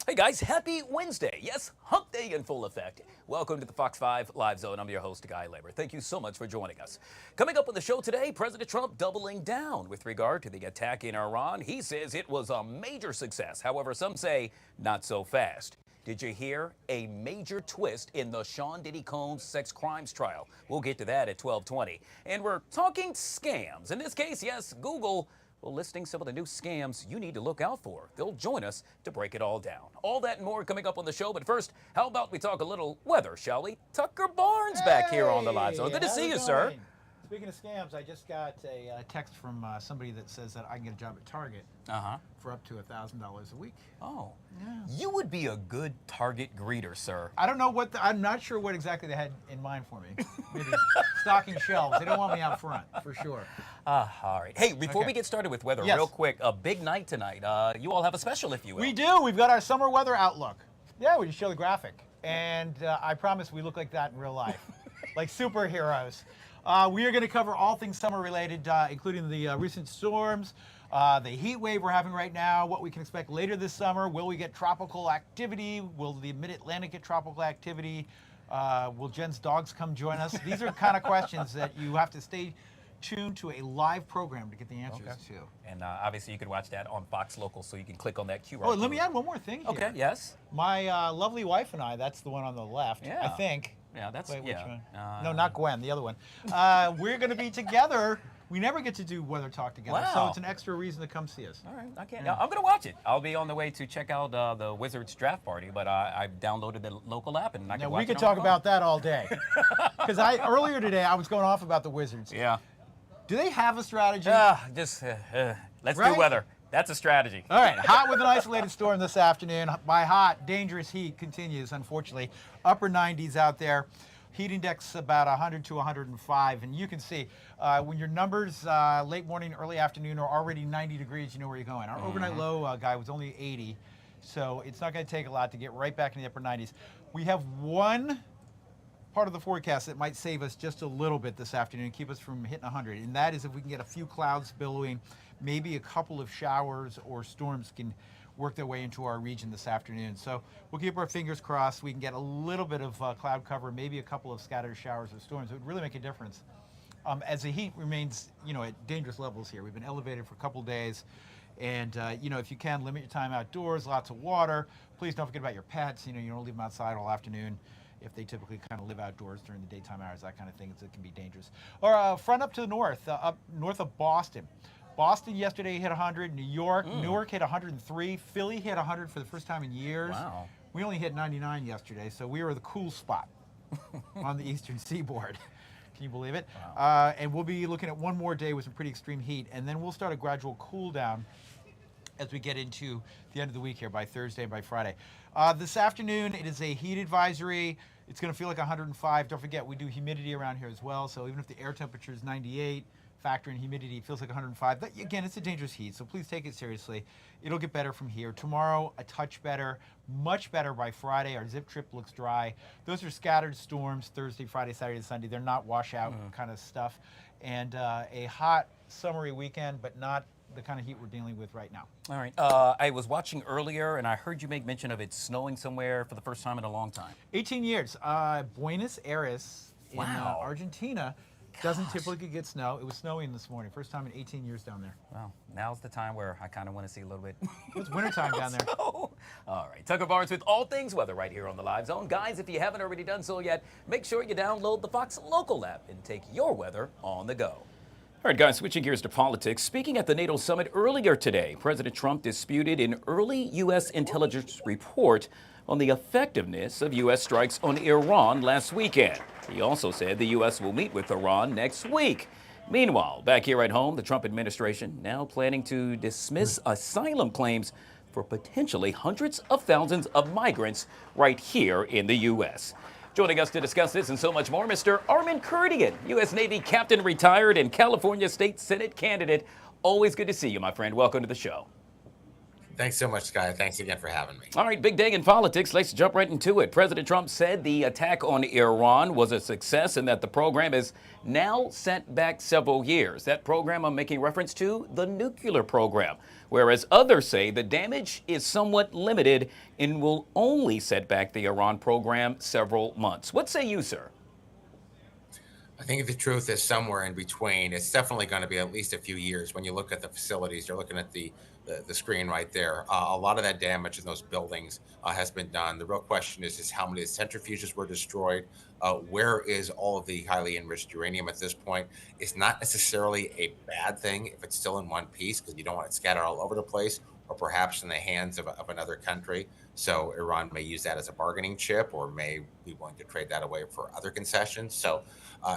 Hey guys, happy Wednesday. Yes, hump day in full effect. Welcome to the Fox 5 Live Zone. I'm your host, Guy Lambert. Thank you so much for joining us. Coming up on the show today, President Trump doubling down with regard to the attack in Iran. He says it was a major success. However, some say not so fast. Did you hear a major twist in the Sean Diddy Combs sex crimes trial? We'll get to that at 12:20. And we're talking scams. In this case, yes, Google listing some of the new scams you need to look out for. They'll join us to break it all down. All that and more coming up on the show. But first, how about we talk a little weather, shall we? Tucker Barnes back here on the Live Zone. Good to see you, sir. Speaking of scams, I just got a text from somebody that says that I can get a job at Target for up to $1,000 a week. Oh, yeah. You would be a good Target greeter, sir. I don't know what, I'm not sure what exactly they had in mind for me. Maybe stocking shelves. They don't want me out front, for sure. All right. Hey, before we get started with weather, real quick, a big night tonight. You all have a special, if you will. We do. We've got our summer weather outlook. Yeah, we just show the graphic. And I promise we look like that in real life, like superheroes. We are going to cover all things summer related, including the recent storms, the heat wave we're having right now, what we can expect later this summer. Will we get tropical activity? Will the mid-Atlantic get tropical activity? Will Jen's dogs come join us? These are kind of questions that you have to stay tuned to a live program to get the answers to. And obviously you can watch that on Fox Local, so you can click on that QR code. Oh, let me add one more thing here. Okay, yes. My lovely wife and I, that's the one on the left, I think. Yeah, that's, Wait, which one? No, not Gwen, the other one. We're going to be together. We never get to do weather talk together, so it's an extra reason to come see us. All right, I can't. I'm going to watch it. I'll be on the way to check out the Wizards draft party, but I've downloaded the local app and I can watch it. We could talk about that all day. Because earlier today I was going off about the Wizards. Yeah. Do they have a strategy? Let's do weather. That's a strategy. All right, hot with an isolated storm this afternoon. By hot, dangerous heat continues, unfortunately. Upper 90s out there. Heat index about 100 to 105. And you can see when your numbers late morning, early afternoon are already 90 degrees, you know where you're going. Our overnight low, Guy, was only 80. So it's not going to take a lot to get right back in the upper 90s. We have one part of the forecast that might save us just a little bit this afternoon, keep us from hitting 100. And that is if we can get a few clouds billowing. Maybe a couple of showers or storms can work their way into our region this afternoon. So we'll keep our fingers crossed. We can get a little bit of cloud cover, maybe a couple of scattered showers or storms. It would really make a difference. As the heat remains, at dangerous levels here. We've been elevated for a couple days. And, if you can, limit your time outdoors, lots of water. Please don't forget about your pets. You don't leave them outside all afternoon if they typically kind of live outdoors during the daytime hours, that kind of thing. It can be dangerous. Or front up to the north, up north of Boston. Boston yesterday hit 100. New York, Newark hit 103. Philly hit 100 for the first time in years. Wow. We only hit 99 yesterday, so we were the cool spot on the eastern seaboard. Can you believe it? Wow. And we'll be looking at one more day with some pretty extreme heat, and then we'll start a gradual cool down as we get into the end of the week here by Thursday and by Friday. This afternoon, it is a heat advisory. It's going to feel like 105. Don't forget, we do humidity around here as well, so even if the air temperature is 98, factor in humidity, it feels like 105. Again, it's a dangerous heat, so please take it seriously. It'll get better from here. Tomorrow, a touch better, much better by Friday. Our zip trip looks dry. Those are scattered storms, Thursday, Friday, Saturday, Sunday. They're not washout kind of stuff. And a hot, summery weekend, but not the kind of heat we're dealing with right now. All right. I was watching earlier, and I heard you make mention of it snowing somewhere for the first time in a long time. 18 years. Buenos Aires in Argentina. Doesn't typically get snow. It was snowing this morning. First time in 18 years down there. Well, now's the time where I kind of want to see a little bit. It's wintertime down there. All right. Tucker Barnes with all things weather right here on the Live Zone. Guys, if you haven't already done so yet, make sure you download the Fox Local app and take your weather on the go. All right, guys, switching gears to politics. Speaking at the NATO summit earlier today, President Trump disputed an early U.S. intelligence report on the effectiveness of U.S. strikes on Iran last weekend. He also said the U.S. will meet with Iran next week. Meanwhile, back here at home, the Trump administration now planning to dismiss asylum claims for potentially hundreds of thousands of migrants right here in the U.S. Joining us to discuss this and so much more, Mr. Armin Kurdian, U.S. Navy captain retired and California State Senate candidate. Always good to see you, my friend. Welcome to the show. Thanks so much, Guy. Thanks again for having me. All right, big day in politics. Let's jump right into it. President Trump said the attack on Iran was a success and that the program is now set back several years. That program I'm making reference to, the nuclear program, whereas others say the damage is somewhat limited and will only set back the Iran program several months. What say you, sir? I think the truth is somewhere in between. It's definitely going to be at least a few years. When you look at the facilities, you're looking at the screen right there. A lot of that damage in those buildings has been done. The real question is how many centrifuges were destroyed? Where is all of the highly enriched uranium at this point? It's not necessarily a bad thing if it's still in one piece, because you don't want it scattered all over the place, or perhaps in the hands of another country. So Iran may use that as a bargaining chip, or may be willing to trade that away for other concessions. So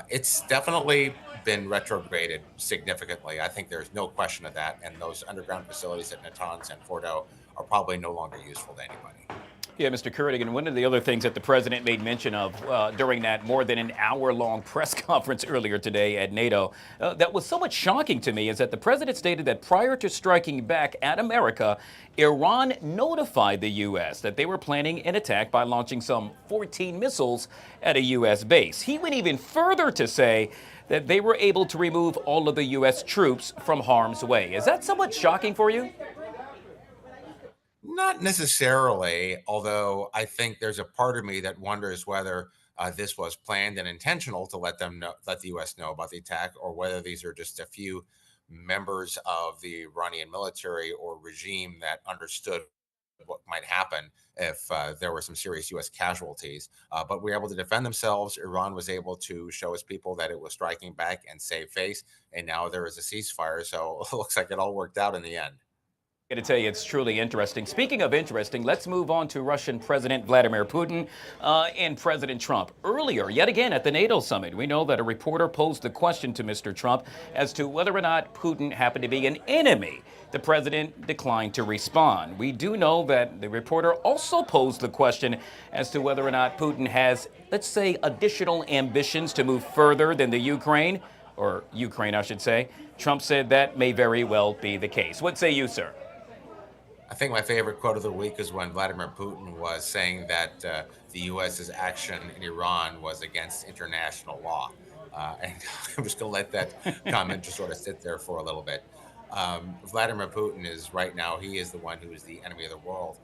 it's definitely been retrograded significantly. I think there's no question of that. And those underground facilities at Natanz and Fordo are probably no longer useful to anybody. Yeah, Mr. Kurdigan, one of the other things that the president made mention of during that more than an hour-long press conference earlier today at NATO that was somewhat shocking to me is that the president stated that prior to striking back at America, Iran notified the U.S. that they were planning an attack by launching some 14 missiles at a U.S. base. He went even further to say that they were able to remove all of the U.S. troops from harm's way. Is that somewhat shocking for you? Not necessarily, although I think there's a part of me that wonders whether this was planned and intentional to let the U.S. know about the attack, or whether these are just a few members of the Iranian military or regime that understood what might happen if there were some serious U.S. casualties. But we were able to defend themselves. Iran was able to show its people that it was striking back and save face, and now there is a ceasefire. So it looks like it all worked out in the end. I got to tell you, it's truly interesting. Speaking of interesting, let's move on to Russian President Vladimir Putin and President Trump. Earlier, yet again, at the NATO summit, we know that a reporter posed the question to Mr. Trump as to whether or not Putin happened to be an enemy. The president declined to respond. We do know that the reporter also posed the question as to whether or not Putin has, let's say, additional ambitions to move further than the Ukraine, I should say. Trump said that may very well be the case. What say you, sir? I think my favorite quote of the week is when Vladimir Putin was saying that the U.S.'s action in Iran was against international law. And I'm just going to let that comment just sort of sit there for a little bit. Vladimir Putin is right now, he is the one who is the enemy of the world.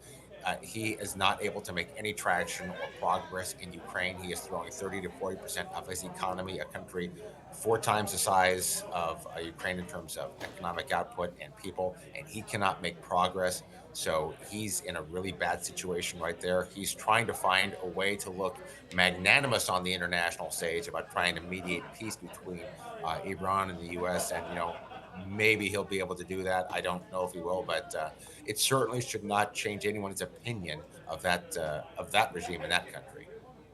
He is not able to make any traction or progress in Ukraine. He is throwing 30 to 40% of his economy, a country 4 times the size of Ukraine in terms of economic output and people, and he cannot make progress. So he's in a really bad situation right there. He's trying to find a way to look magnanimous on the international stage about trying to mediate peace between Iran and the U.S. And, maybe he'll be able to do that. I don't know if he will, but it certainly should not change anyone's opinion of that regime in that country.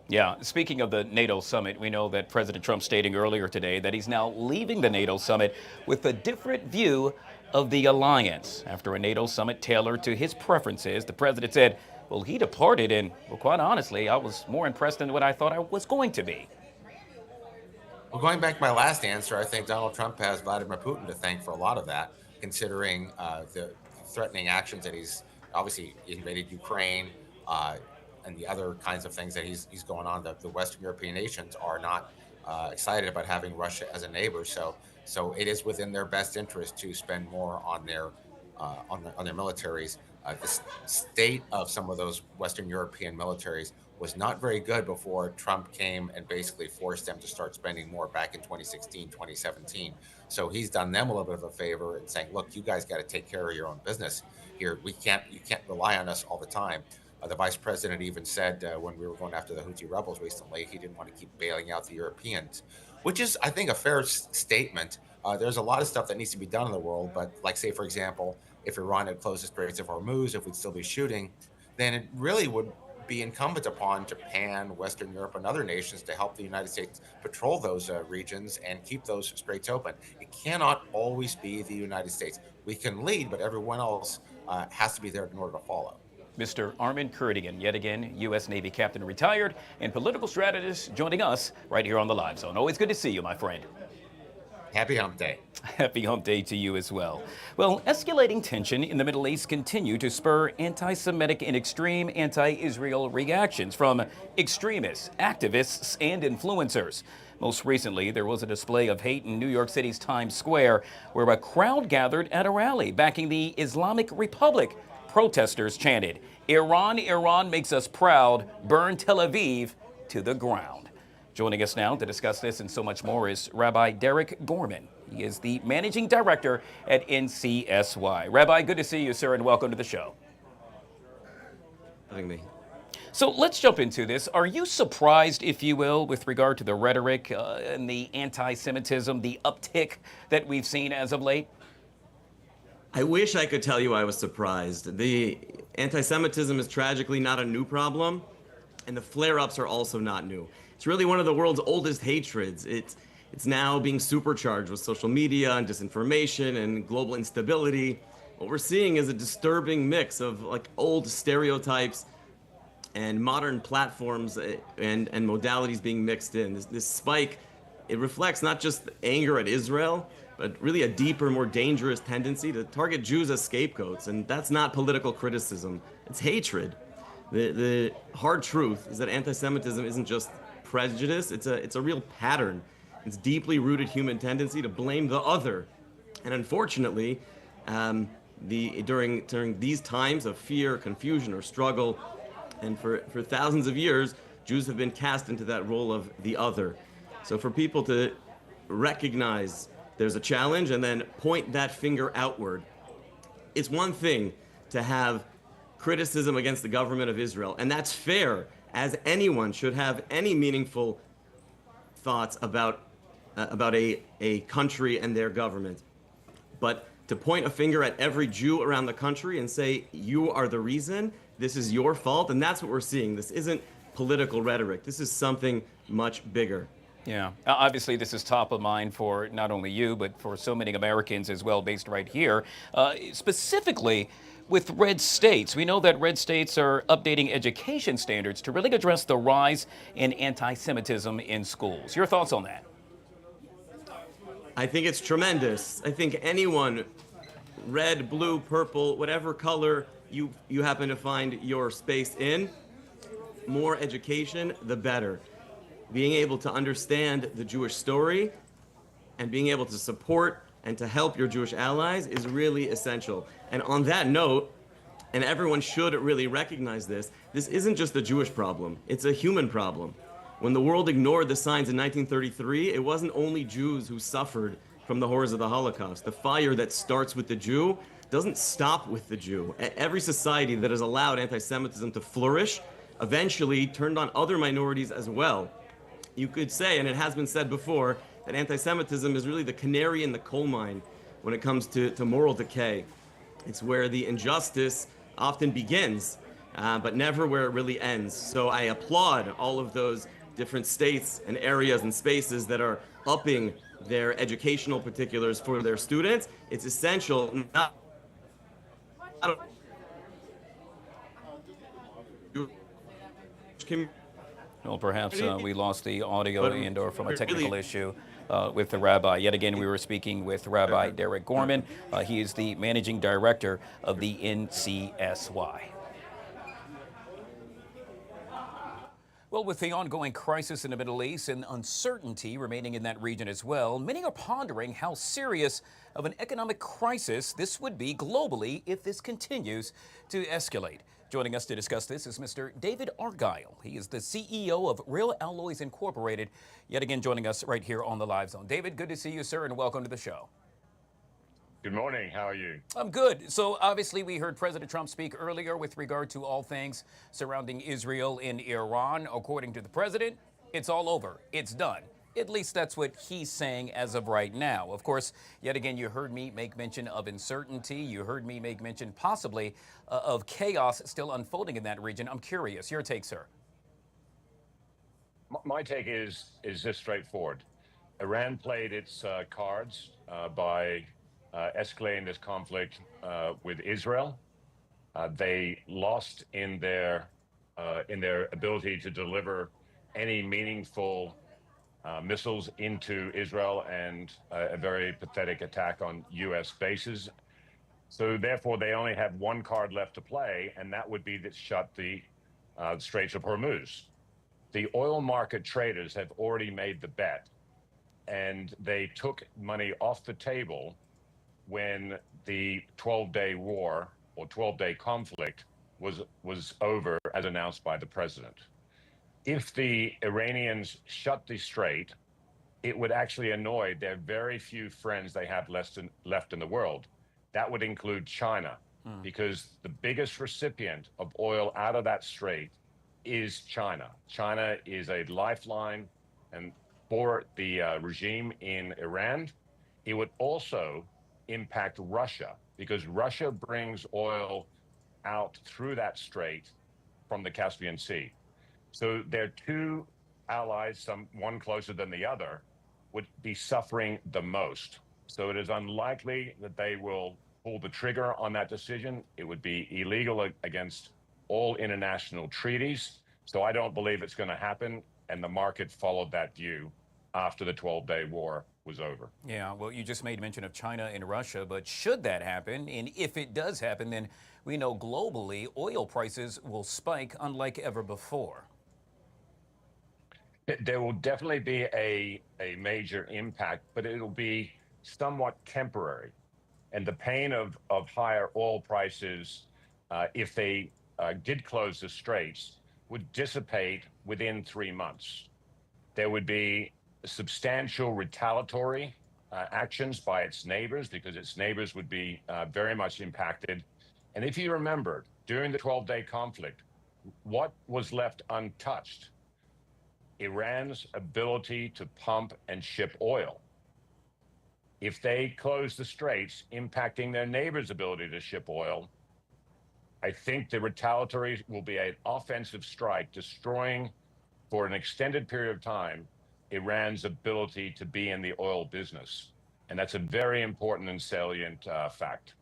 Yeah, speaking of the NATO summit, we know that President Trump stating earlier today that he's now leaving the NATO summit with a different view of the alliance. After a NATO summit tailored to his preferences, the president said, well, he departed, and, well, quite honestly, I was more impressed than what I thought I was going to be. Well, going back to my last answer, I think Donald Trump has Vladimir Putin to thank for a lot of that, considering the threatening actions that he's obviously invaded Ukraine and the other kinds of things that he's going on. The Western European nations are not excited about having Russia as a neighbor. So it is within their best interest to spend more on their militaries. The state of some of those Western European militaries was not very good before Trump came and basically forced them to start spending more back in 2016, 2017. So he's done them a little bit of a favor and saying, look, you guys got to take care of your own business here. You can't rely on us all the time. The vice president even said when we were going after the Houthi rebels recently, he didn't want to keep bailing out the Europeans, which is, I think, a fair statement. There's a lot of stuff that needs to be done in the world, but like, say, for example, if Iran had closed the Strait of Hormuz, if we'd still be shooting, then it really would be incumbent upon Japan, Western Europe, and other nations to help the United States patrol those regions and keep those straits open. It cannot always be the United States. We can lead, but everyone else has to be there in order to follow. Mr. Armin Kurdigan, yet again, U.S. Navy captain retired and political strategist, joining us right here on the Live Zone. Always good to see you, my friend. Happy Hump Day. Happy Hump Day to you as well. Well, escalating tension in the Middle East continue to spur anti-Semitic and extreme anti-Israel reactions from extremists, activists, and influencers. Most recently, there was a display of hate in New York City's Times Square, where a crowd gathered at a rally backing the Islamic Republic. Protesters chanted, "Iran, Iran makes us proud, burn Tel Aviv to the ground." Joining us now to discuss this and so much more is Rabbi Derek Gorman. He is the managing director at NCSY. Rabbi, good to see you, sir, and welcome to the show. Having me. So let's jump into this. Are you surprised, if you will, with regard to the rhetoric and the anti-Semitism, the uptick that we've seen as of late? I wish I could tell you I was surprised. The anti-Semitism is tragically not a new problem, and the flare-ups are also not new. It's really one of the world's oldest hatreds. It's now being supercharged with social media and disinformation and global instability. What we're seeing is a disturbing mix of like old stereotypes and modern platforms and modalities being mixed in. This spike, it reflects not just anger at Israel, but really a deeper, more dangerous tendency to target Jews as scapegoats. And that's not political criticism, it's hatred. The hard truth is that anti-Semitism isn't just prejudice, it's a real pattern. It's deeply rooted human tendency to blame the other. And unfortunately, during these times of fear, confusion, or struggle, and for thousands of years, Jews have been cast into that role of the other. So for people to recognize there's a challenge and then point that finger outward, it's one thing to have criticism against the government of Israel, and that's fair, as anyone should have any meaningful thoughts about a country and their government. But to point a finger at every Jew around the country and say, you are the reason, this is your fault, and that's what we're seeing. This isn't political rhetoric. This is something much bigger. Yeah, obviously this is top of mind for not only you, but for so many Americans as well, based right here. Specifically with red states, we know that red states are updating education standards to really address the rise in anti-Semitism in schools. Your thoughts on that? I think it's tremendous. I think anyone, red, blue, purple, whatever color you happen to find your space in, more education, the better. Being able to understand the Jewish story and being able to support and to help your Jewish allies is really essential. And on that note, and everyone should really recognize this isn't just a Jewish problem, it's a human problem. When the world ignored the signs in 1933, it wasn't only Jews who suffered from the horrors of the Holocaust. The fire that starts with the Jew doesn't stop with the Jew. Every society that has allowed anti-Semitism to flourish eventually turned on other minorities as well. You could say, and it has been said before, that anti-Semitism is really the canary in the coal mine when it comes to moral decay. It's where the injustice often begins, but never where it really ends. So I applaud all of those different states and areas and spaces that are upping their educational particulars for their students. It's essential not Well, perhaps we lost the audio and/or from a technical issue with the rabbi. Yet again, we were speaking with Rabbi Derek Gorman. He is the managing director of the NCSY. Well, with the ongoing crisis in the Middle East and uncertainty remaining in that region as well, many are pondering how serious of an economic crisis this would be globally if this continues to escalate. Joining us to discuss this is Mr. David Argyle. He is the CEO of Real Alloys Incorporated, yet again joining us right here on the Live Zone. David, good to see you, sir, and welcome to the show. Good morning. How are you? I'm good. So obviously we heard President Trump speak earlier with regard to all things surrounding Israel and Iran. According to the president, it's all over. It's done. At least that's what he's saying as of right now. Of course, yet again, you heard me make mention of uncertainty. You heard me make mention possibly of chaos still unfolding in that region. I'm curious. Your take, sir. My take is this straightforward. Iran played its cards by escalating this conflict with Israel. They lost in their ability to deliver any meaningful missiles into Israel and a very pathetic attack on U.S. bases. So therefore, they only have one card left to play, and that would be to shut the Strait of Hormuz. The oil market traders have already made the bet, and they took money off the table when the 12-day war or 12-day conflict was over, as announced by the president. If the Iranians shut the strait, it would actually annoy their very few friends they have left in the world. That would include China, because the biggest recipient of oil out of that strait is China. China is a lifeline and for the regime in Iran. It would also impact Russia, because Russia brings oil out through that strait from the Caspian Sea. So their two allies, one closer than the other, would be suffering the most. So it is unlikely that they will pull the trigger on that decision. It would be illegal against all international treaties. So I don't believe it's going to happen. And the market followed that view after the 12-day war was over. Yeah, well, you just made mention of China and Russia, but should that happen, and if it does happen, then we know globally oil prices will spike unlike ever before. There will definitely be a major impact, but it'll be somewhat temporary. And the pain of higher oil prices, if they did close the straits, would dissipate within 3 months. There would be substantial retaliatory actions by its neighbors, because its neighbors would be very much impacted. And if you remember, during the 12-day conflict, what was left untouched? Iran's ability to pump and ship oil. If they close the straits, impacting their neighbors' ability to ship oil, I think the retaliatory will be an offensive strike, destroying for an extended period of time Iran's ability to be in the oil business. And that's a very important and salient fact.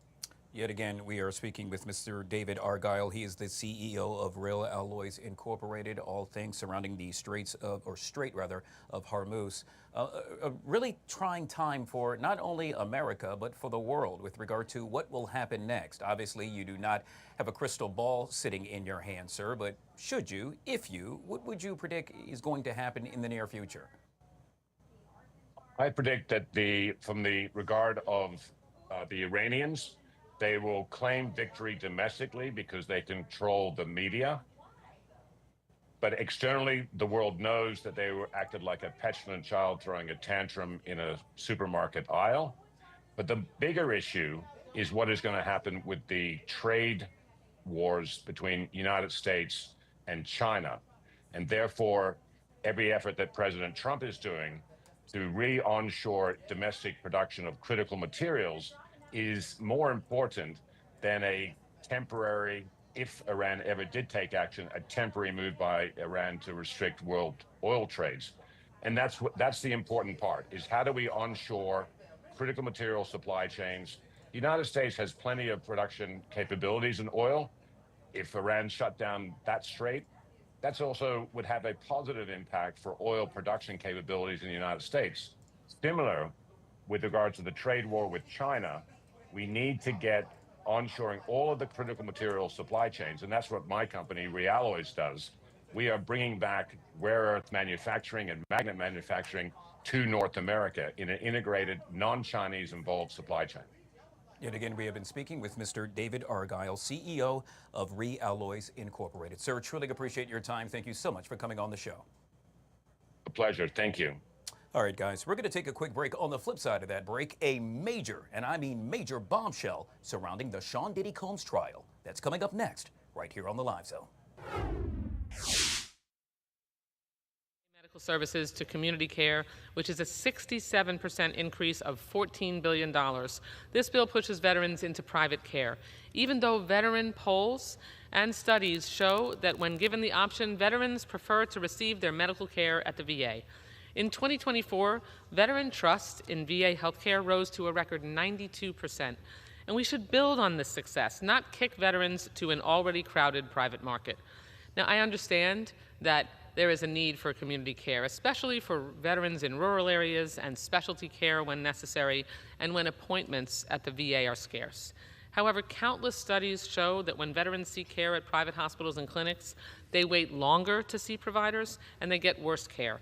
Yet again, we are speaking with Mr. David Argyle. He is the CEO of Rail Alloys Incorporated, all things surrounding the Strait of Hormuz. A really trying time for not only America, but for the world with regard to what will happen next. Obviously, you do not have a crystal ball sitting in your hand, sir, but should you, if you, what would you predict is going to happen in the near future? I predict that from the regard of the Iranians, they will claim victory domestically because they control the media. But externally, the world knows that they were acted like a petulant child throwing a tantrum in a supermarket aisle. But the bigger issue is what is going to happen with the trade wars between United States and China. And therefore, every effort that President Trump is doing to re-onshore domestic production of critical materials is more important than a temporary, if Iran ever did take action, a temporary move by Iran to restrict world oil trades. And that's the important part, is how do we onshore critical material supply chains? The United States has plenty of production capabilities in oil. If Iran shut down that strait, that's also would have a positive impact for oil production capabilities in the United States. Similar with regard to the trade war with China, we need to get onshoring all of the critical material supply chains, and that's what my company, Realloys, does. We are bringing back rare earth manufacturing and magnet manufacturing to North America in an integrated, non-Chinese involved supply chain. Yet again, we have been speaking with Mr. David Argyle, CEO of Realloys Incorporated. Sir, truly appreciate your time. Thank you so much for coming on the show. A pleasure. Thank you. All right, guys, we're going to take a quick break. On the flip side of that break, a major, and I mean major, bombshell surrounding the Sean Diddy Combs trial. That's coming up next, right here on the Live Zone. Medical services to community care, which is a 67% increase of $14 billion. This bill pushes veterans into private care, even though veteran polls and studies show that when given the option, veterans prefer to receive their medical care at the VA. In 2024, veteran trust in VA healthcare rose to a record 92%, and we should build on this success, not kick veterans to an already crowded private market. Now, I understand that there is a need for community care, especially for veterans in rural areas and specialty care when necessary and when appointments at the VA are scarce. However, countless studies show that when veterans seek care at private hospitals and clinics, they wait longer to see providers and they get worse care.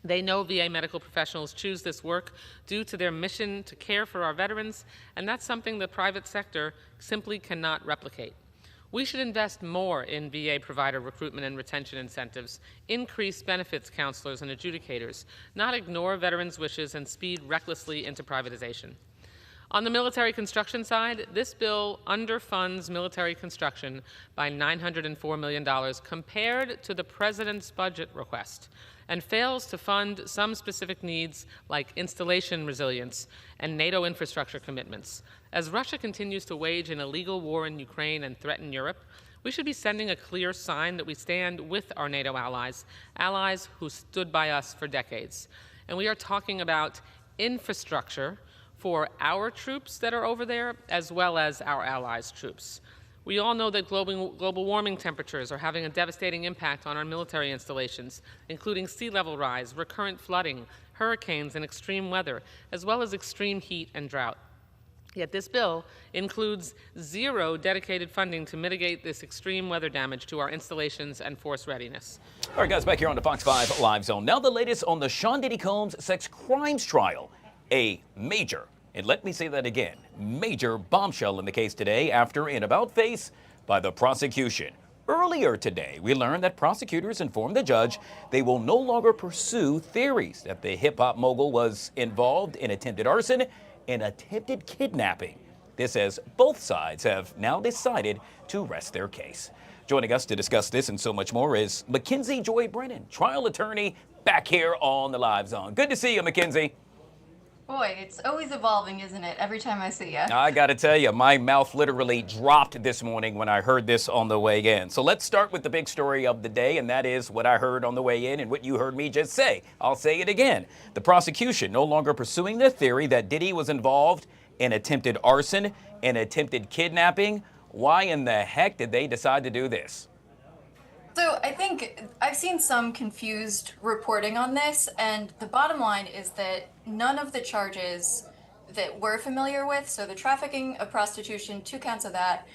They know VA medical professionals choose this work due to their mission to care for our veterans, and that's something the private sector simply cannot replicate. We should invest more in VA provider recruitment and retention incentives, increase benefits counselors and adjudicators, not ignore veterans' wishes and speed recklessly into privatization. On the military construction side, this bill underfunds military construction by $904 million compared to the President's budget request, and fails to fund some specific needs like installation resilience and NATO infrastructure commitments. As Russia continues to wage an illegal war in Ukraine and threaten Europe, we should be sending a clear sign that we stand with our NATO allies, allies who stood by us for decades. And we are talking about infrastructure for our troops that are over there, as well as our allies' troops. We all know that global warming temperatures are having a devastating impact on our military installations, including sea level rise, recurrent flooding, hurricanes, and extreme weather, as well as extreme heat and drought. Yet this bill includes zero dedicated funding to mitigate this extreme weather damage to our installations and force readiness. All right, guys, back here on the Fox 5 Live Zone. Now the latest on the Sean Diddy Combs sex crimes trial. A major, and let me say that again, major bombshell in the case today after an about-face by the prosecution. Earlier today, we learned that prosecutors informed the judge they will no longer pursue theories that the hip-hop mogul was involved in attempted arson and attempted kidnapping. This as both sides have now decided to rest their case. Joining us to discuss this and so much more is Mackenzie Joy Brennan, trial attorney, back here on the Live Zone. Good to see you, Mackenzie. Boy, it's always evolving, isn't it? Every time I see you. I got to tell you, my mouth literally dropped this morning when I heard this on the way in. So let's start with the big story of the day, and that is what I heard on the way in and what you heard me just say. I'll say it again. The prosecution no longer pursuing the theory that Diddy was involved in attempted arson and attempted kidnapping. Why in the heck did they decide to do this? So I think I've seen some confused reporting on this, and the bottom line is that none of the charges that we're familiar with, so the trafficking of prostitution, 2 counts of that,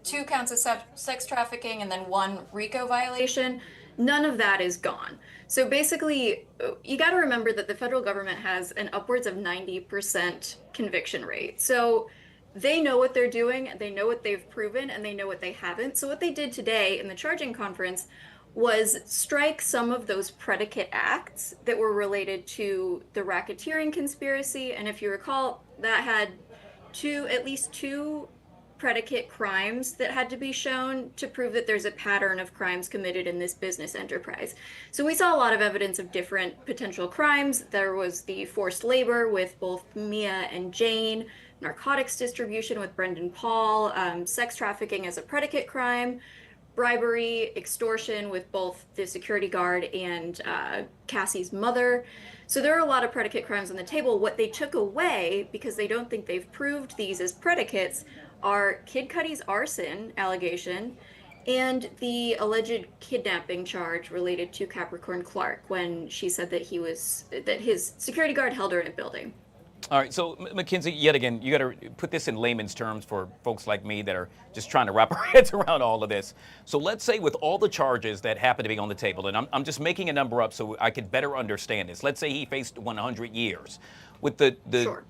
2 counts of sex trafficking, and then 1 RICO violation, none of that is gone. So basically, you got to remember that the federal government has an upwards of 90% conviction rate. So they know what they're doing, they know what they've proven, and they know what they haven't. So what they did today in the charging conference was strike some of those predicate acts that were related to the racketeering conspiracy. And if you recall, that had at least two predicate crimes that had to be shown to prove that there's a pattern of crimes committed in this business enterprise. So we saw a lot of evidence of different potential crimes. There was the forced labor with both Mia and Jane, narcotics distribution with Brendan Paul, sex trafficking as a predicate crime, bribery, extortion with both the security guard and Cassie's mother. So there are a lot of predicate crimes on the table. What they took away, because they don't think they've proved these as predicates, are Kid Cudi's arson allegation and the alleged kidnapping charge related to Capricorn Clark when she said that his security guard held her in a building. All right, so Mackenzie, yet again, you got to put this in layman's terms for folks like me that are just trying to wrap our heads around all of this. So let's say with all the charges that happen to be on the table, and I'm just making a number up so I could better understand this. Let's say he faced 100 years. With Sure.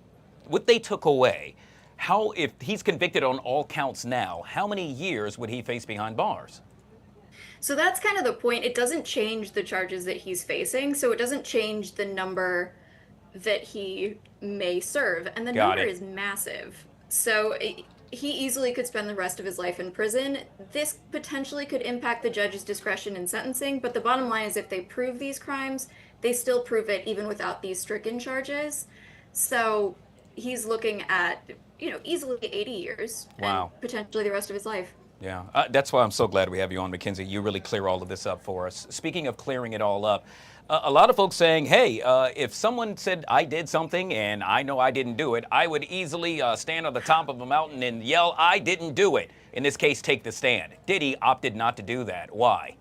what they took away, if he's convicted on all counts now, how many years would he face behind bars? So that's kind of the point. It doesn't change the charges that he's facing, so it doesn't change the number that he may serve, and the number is massive. So he easily could spend the rest of his life in prison. This potentially could impact the judge's discretion in sentencing, but the bottom line is if they prove these crimes, they still prove it even without these stricken charges. So he's looking at, easily 80 years. Wow. And potentially the rest of his life. Yeah, that's why I'm so glad we have you on, Mackenzie. You really clear all of this up for us. Speaking of clearing it all up, a lot of folks saying, hey, if someone said I did something and I know I didn't do it, I would easily stand on the top of a mountain and yell, I didn't do it. In this case, take the stand. Diddy opted not to do that. Why?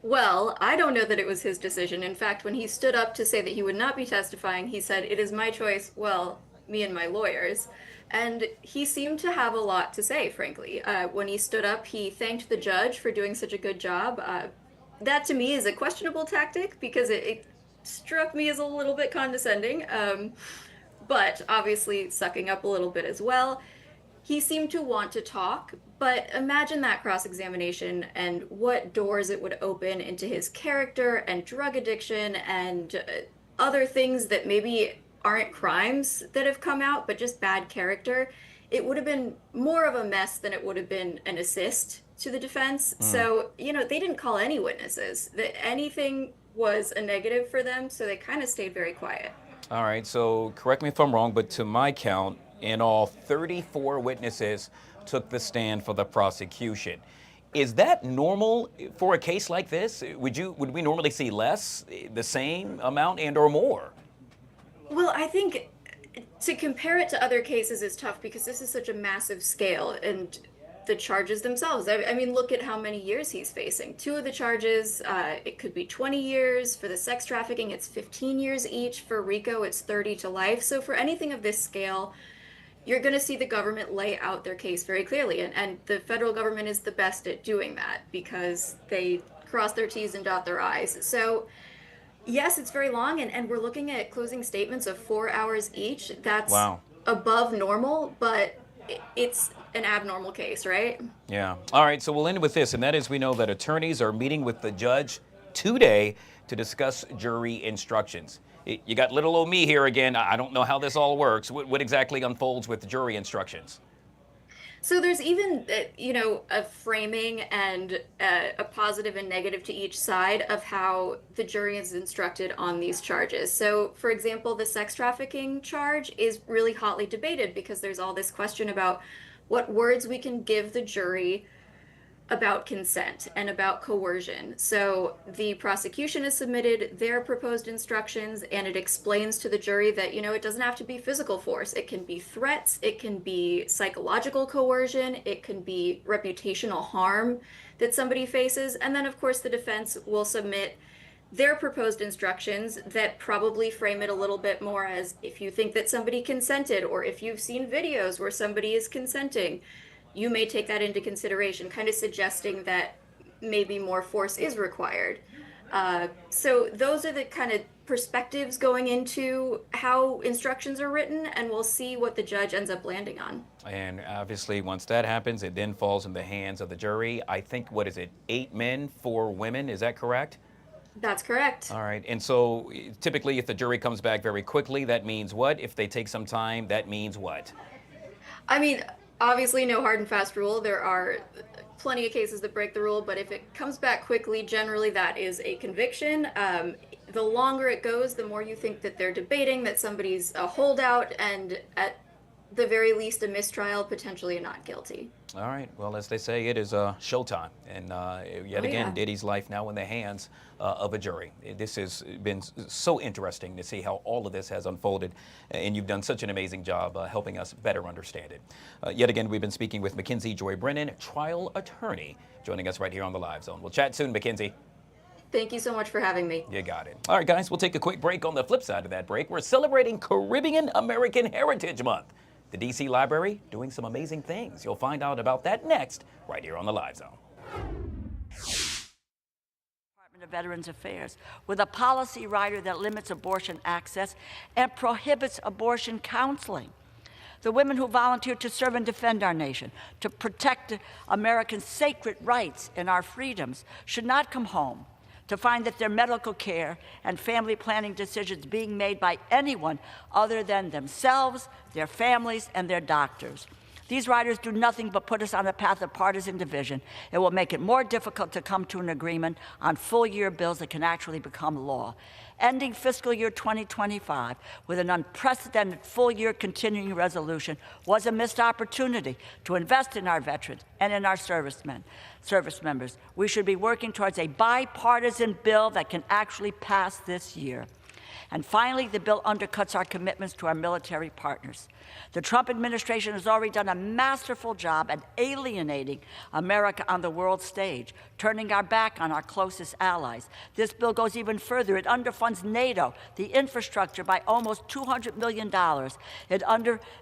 Well, I don't know that it was his decision. In fact, when he stood up to say that he would not be testifying, he said, "It is my choice, well, me and my lawyers." And he seemed to have a lot to say, frankly. When he stood up, he thanked the judge for doing such a good job. That to me is a questionable tactic because it struck me as a little bit condescending, but obviously sucking up a little bit as well. He seemed to want to talk, but imagine that cross-examination and what doors it would open into his character and drug addiction and other things that maybe aren't crimes that have come out, but just bad character. It would have been more of a mess than it would have been an assist to the defense. So, you know, they didn't call any witnesses. Anything was a negative for them, so they kind of stayed very quiet. All right, so correct me if I'm wrong, but to my count, in all, 34 witnesses took the stand for the prosecution. Is that normal for a case like this? Would we normally see less, the same amount, and or more? Well, I think to compare it to other cases is tough because this is such a massive scale and the charges themselves. I mean, look at how many years he's facing. Two of the charges, it could be 20 years. For the sex trafficking, it's 15 years each. For RICO, it's 30 to life. So for anything of this scale, you're going to see the government lay out their case very clearly. And the federal government is the best at doing that because they cross their T's and dot their I's. So yes, it's very long. And we're looking at closing statements of 4 hours each. That's Wow. above normal, but it's an abnormal case, right? Yeah. All right, so we'll end with this, and that is we know that attorneys are meeting with the judge today to discuss jury instructions. You got little old me here again. I don't know how this all works. What exactly unfolds with the jury instructions? So there's even, a framing and a positive and negative to each side of how the jury is instructed on these charges. So, for example, the sex trafficking charge is really hotly debated because there's all this question about what words we can give the jury about consent and about coercion. So the prosecution has submitted their proposed instructions, and it explains to the jury that, it doesn't have to be physical force. It can be threats, it can be psychological coercion, it can be reputational harm that somebody faces. And then, of course, the defense will submit their proposed instructions that probably frame it a little bit more as if you think that somebody consented, or if you've seen videos where somebody is consenting, you may take that into consideration, kind of suggesting that maybe more force is required. So those are the kind of perspectives going into how instructions are written, and we'll see what the judge ends up landing on. And obviously, once that happens, it then falls in the hands of the jury. I think, 8 men, 4 women, is that correct? That's correct. All right, and so typically if the jury comes back very quickly, that means what? If they take some time, that means what? I mean, obviously no hard and fast rule. There are plenty of cases that break the rule, but if it comes back quickly, generally that is a conviction. The longer it goes, the more you think that they're debating, that somebody's a holdout, and at the very least a mistrial, potentially a not guilty. All right, well, as they say, it is showtime. And yet again, Diddy's life now in the hands of a jury. This has been so interesting to see how all of this has unfolded, and you've done such an amazing job helping us better understand it. Yet again, we've been speaking with Mackenzie Joy Brennan, trial attorney, joining us right here on the Live Zone. We'll chat soon, Mackenzie. Thank you so much for having me. You got it. All right, guys, we'll take a quick break. On the flip side of that break, we're celebrating Caribbean American Heritage Month. The D.C. Library doing some amazing things. You'll find out about that next, right here on the Live Zone. Department of Veterans Affairs, with a policy rider that limits abortion access and prohibits abortion counseling. The women who volunteer to serve and defend our nation, to protect Americans' sacred rights and our freedoms, should not come home to find that their medical care and family planning decisions being made by anyone other than themselves, their families, and their doctors. These riders do nothing but put us on a path of partisan division. It will make it more difficult to come to an agreement on full-year bills that can actually become law. Ending fiscal year 2025 with an unprecedented full-year continuing resolution was a missed opportunity to invest in our veterans and in our service members. We should be working towards a bipartisan bill that can actually pass this year. And finally, the bill undercuts our commitments to our military partners. The Trump administration has already done a masterful job at alienating America on the world stage, turning our back on our closest allies. This bill goes even further. It underfunds NATO, the infrastructure, by almost $200 million. It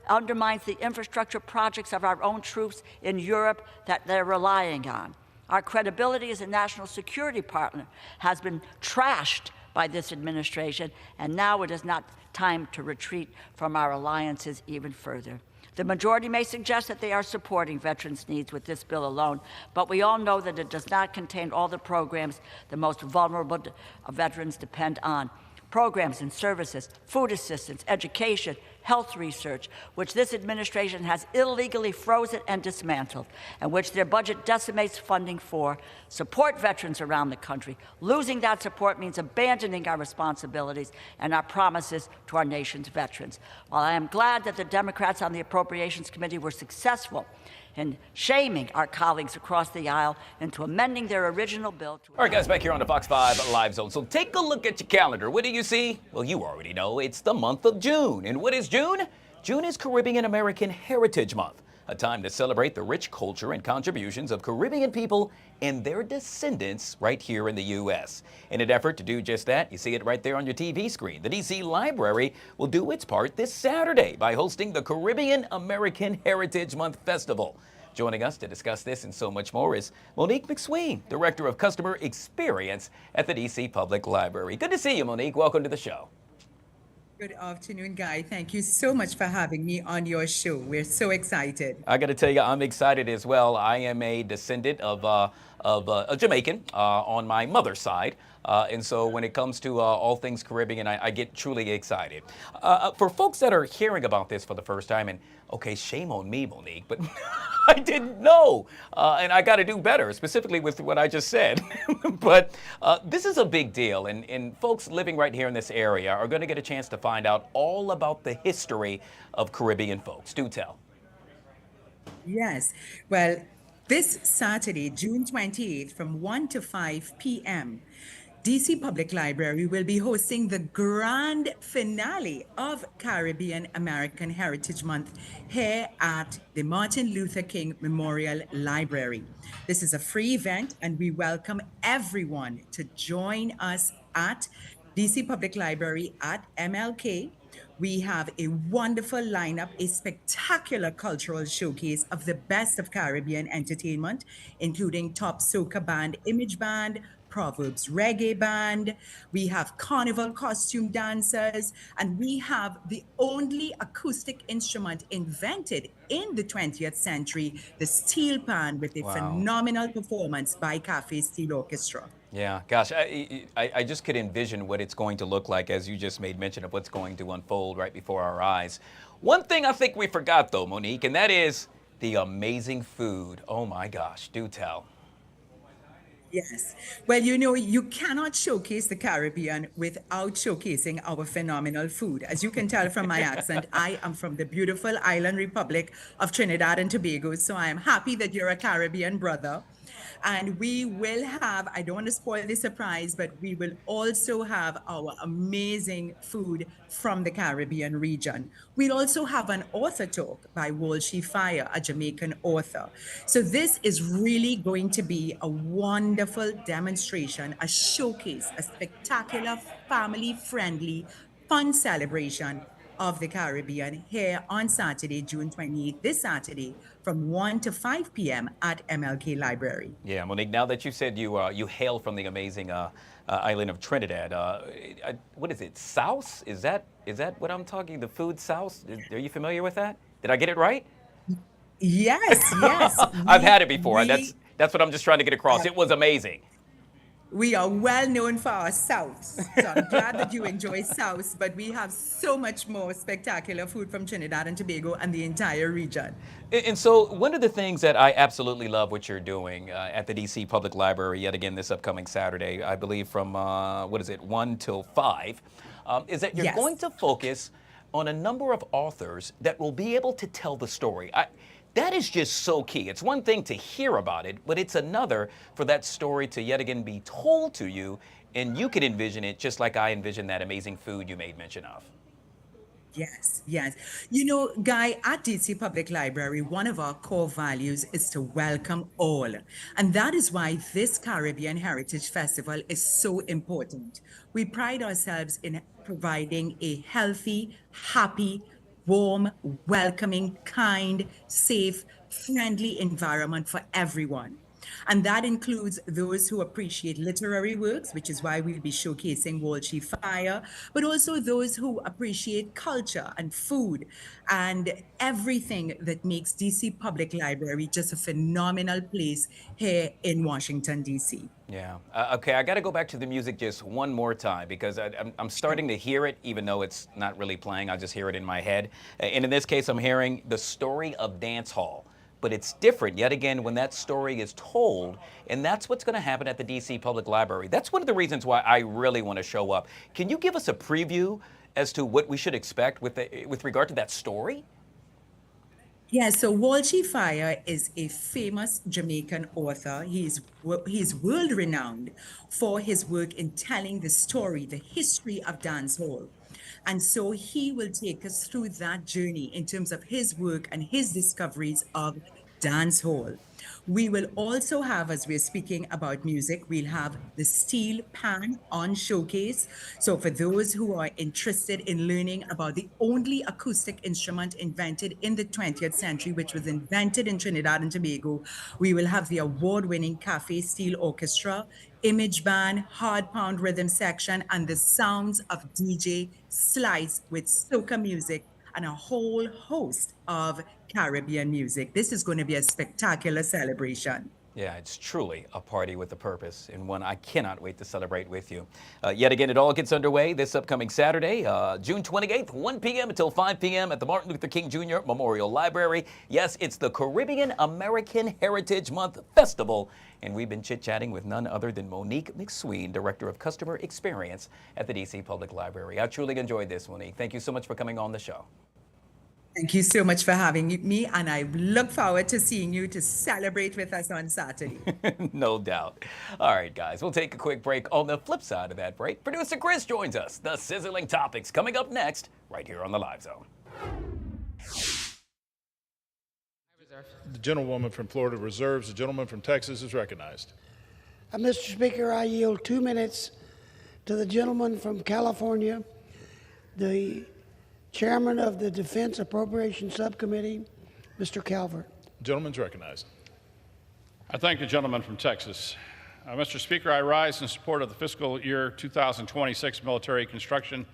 undermines the infrastructure projects of our own troops in Europe that they're relying on. Our credibility as a national security partner has been trashed by this administration, and now it is not time to retreat from our alliances even further. The majority may suggest that they are supporting veterans' needs with this bill alone, but we all know that it does not contain all the programs the most vulnerable veterans depend on. Programs and services, food assistance, education, health research, which this administration has illegally frozen and dismantled, and which their budget decimates funding for, support veterans around the country. Losing that support means abandoning our responsibilities and our promises to our nation's veterans. While I am glad that the Democrats on the Appropriations Committee were successful in shaming our colleagues across the aisle into amending their original bill to— All right, guys, back here on the Fox 5 Live Zone. So take a look at your calendar. What do you see? Well, you already know. It's the month of June. And what is June? June is Caribbean American Heritage Month, a time to celebrate the rich culture and contributions of Caribbean people and their descendants right here in the U.S. In an effort to do just that, you see it right there on your TV screen. The D.C. Library will do its part this Saturday by hosting the Caribbean American Heritage Month Festival. Joining us to discuss this and so much more is Monique McSween, Director of Customer Experience at the D.C. Public Library. Good to see you, Monique. Welcome to the show. Good afternoon, Guy. Thank you so much for having me on your show. We're so excited. I got to tell you, I'm excited as well. I am a descendant of a Jamaican on my mother's side. And so when it comes to all things Caribbean, I get truly excited. For folks that are hearing about this for the first time, and okay, shame on me, Monique, but I didn't know. And I got to do better, specifically with what I just said. But this is a big deal. And folks living right here in this area are going to get a chance to find out all about the history of Caribbean folks. Do tell. Yes. Well, this Saturday, June 28th, from 1 to 5 p.m., DC Public Library will be hosting the grand finale of Caribbean American Heritage Month here at the Martin Luther King Memorial Library. This is a free event, and we welcome everyone to join us at DC Public Library at MLK. We have a wonderful lineup, a spectacular cultural showcase of the best of Caribbean entertainment, including top soca band Image Band, Proverbs Reggae Band, we have carnival costume dancers, and we have the only acoustic instrument invented in the 20th century, the steel pan, with a phenomenal performance by Cafe Steel Orchestra. Yeah, gosh, I just could envision what it's going to look like, as you just made mention of what's going to unfold right before our eyes. One thing I think we forgot, though, Monique, and that is the amazing food. Oh, my gosh, do tell. Yes. Well, you know, you cannot showcase the Caribbean without showcasing our phenomenal food. As you can tell from my accent, I am from the beautiful island republic of Trinidad and Tobago. So I am happy that you're a Caribbean brother. And we will have, I don't want to spoil the surprise, but we will also have our amazing food from the Caribbean region. We'll also have an author talk by Walshy Fire, a Jamaican author. So this is really going to be a wonderful demonstration, a showcase, a spectacular, family-friendly, fun celebration of the Caribbean here on Saturday, June 28th, this Saturday, from 1 to 5 p.m. at MLK Library. Yeah, Monique, now that you said you hail from the amazing island of Trinidad, what is it, souse? Is that what I'm talking, the food souse? Are you familiar with that? Did I get it right? Yes, yes. I've had it before. That's what I'm just trying to get across. It was amazing. We are well known for our South. So I'm glad that you enjoy South, but we have so much more spectacular food from Trinidad and Tobago and the entire region. And so one of the things that I absolutely love what you're doing at the DC Public Library, yet again this upcoming Saturday, I believe from, 1 till 5, is that you're going to focus on a number of authors that will be able to tell the story. That is just so key. It's one thing to hear about it, but it's another for that story to yet again be told to you, and you can envision it just like I envisioned that amazing food you made mention of. Yes, yes. You know, Guy, at DC Public Library, one of our core values is to welcome all. And that is why this Caribbean Heritage Festival is so important. We pride ourselves in providing a healthy, happy, warm, welcoming, kind, safe, friendly environment for everyone. And that includes those who appreciate literary works, which is why we'll be showcasing Walshy Fire, but also those who appreciate culture and food and everything that makes DC Public Library just a phenomenal place here in Washington, DC. Yeah. Okay, I got to go back to the music just one more time because I'm starting to hear it, even though it's not really playing. I just hear it in my head. And in this case, I'm hearing the story of dance hall. But it's different, yet again, when that story is told, and that's what's going to happen at the DC Public Library. That's one of the reasons why I really want to show up. Can you give us a preview as to what we should expect with regard to that story? Yeah, so Walshy Fire is a famous Jamaican author. He's world renowned for his work in telling the story, the history of dancehall. And so he will take us through that journey in terms of his work and his discoveries of dancehall. We will also have, as we're speaking about music, we'll have the steel pan on showcase. So for those who are interested in learning about the only acoustic instrument invented in the 20th century, which was invented in Trinidad and Tobago, we will have the award-winning Cafe Steel Orchestra, image band, hard pound rhythm section, and the sounds of DJ Slice with soca music and a whole host of Caribbean music. This is going to be a spectacular celebration. Yeah, it's truly a party with a purpose, and one I cannot wait to celebrate with you. Yet again, it all gets underway this upcoming Saturday, June 28th, 1 p.m. until 5 p.m. at the Martin Luther King Jr. Memorial Library. Yes, it's the Caribbean American Heritage Month Festival, and we've been chit-chatting with none other than Monique McSween, Director of Customer Experience at the DC Public Library. I truly enjoyed this, Monique. Thank you so much for coming on the show. Thank you so much for having me, and I look forward to seeing you to celebrate with us on Saturday. No doubt. All right, guys, we'll take a quick break. On the flip side of that break, producer Chris joins us. The sizzling topics coming up next, right here on the Live Zone. The gentlewoman from Florida reserves. The gentleman from Texas is recognized. Mr. Speaker, I yield 2 minutes to the gentleman from California, the Chairman of the Defense Appropriations Subcommittee, Mr. Calvert. The gentleman's recognized. I thank the gentleman from Texas. Mr. Speaker, I rise in support of the fiscal year 2026 Military Construction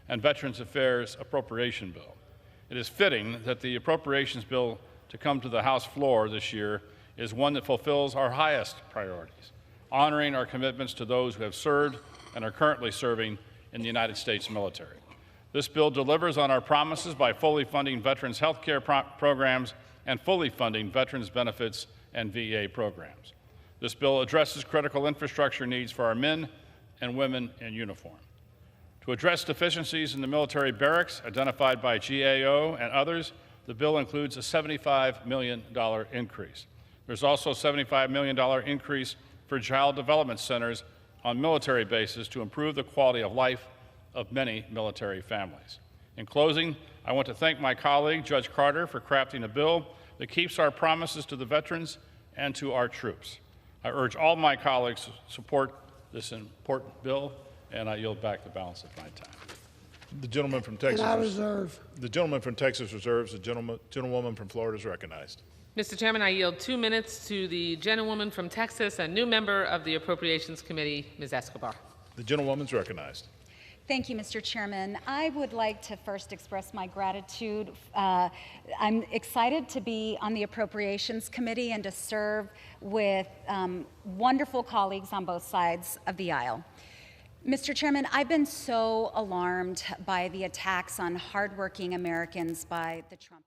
and Veterans Affairs Appropriation Bill. It is fitting that the appropriations bill to come to the House floor this year is one that fulfills our highest priorities, honoring our commitments to those who have served and are currently serving in the United States military. This bill delivers on our promises by fully funding veterans' health care programs and fully funding veterans' benefits and VA programs. This bill addresses critical infrastructure needs for our men and women in uniform. To address deficiencies in the military barracks identified by GAO and others, the bill includes a $75 million increase. There's also a $75 million increase for child development centers on military bases to improve the quality of life of many military families. In closing, I want to thank my colleague, Judge Carter, for crafting a bill that keeps our promises to the veterans and to our troops. I urge all my colleagues to support this important bill, and I yield back the balance of my time. The gentleman from Texas. And I reserve. The gentleman from Texas reserves. The gentlewoman from Florida is recognized. Mr. Chairman, I yield 2 minutes to the gentlewoman from Texas, a new member of the Appropriations Committee, Ms. Escobar. The gentlewoman's recognized. Thank you, Mr. Chairman. I would like to first express my gratitude. I'm excited to be on the Appropriations Committee and to serve with wonderful colleagues on both sides of the aisle. Mr. Chairman, I've been so alarmed by the attacks on hardworking Americans by the Trump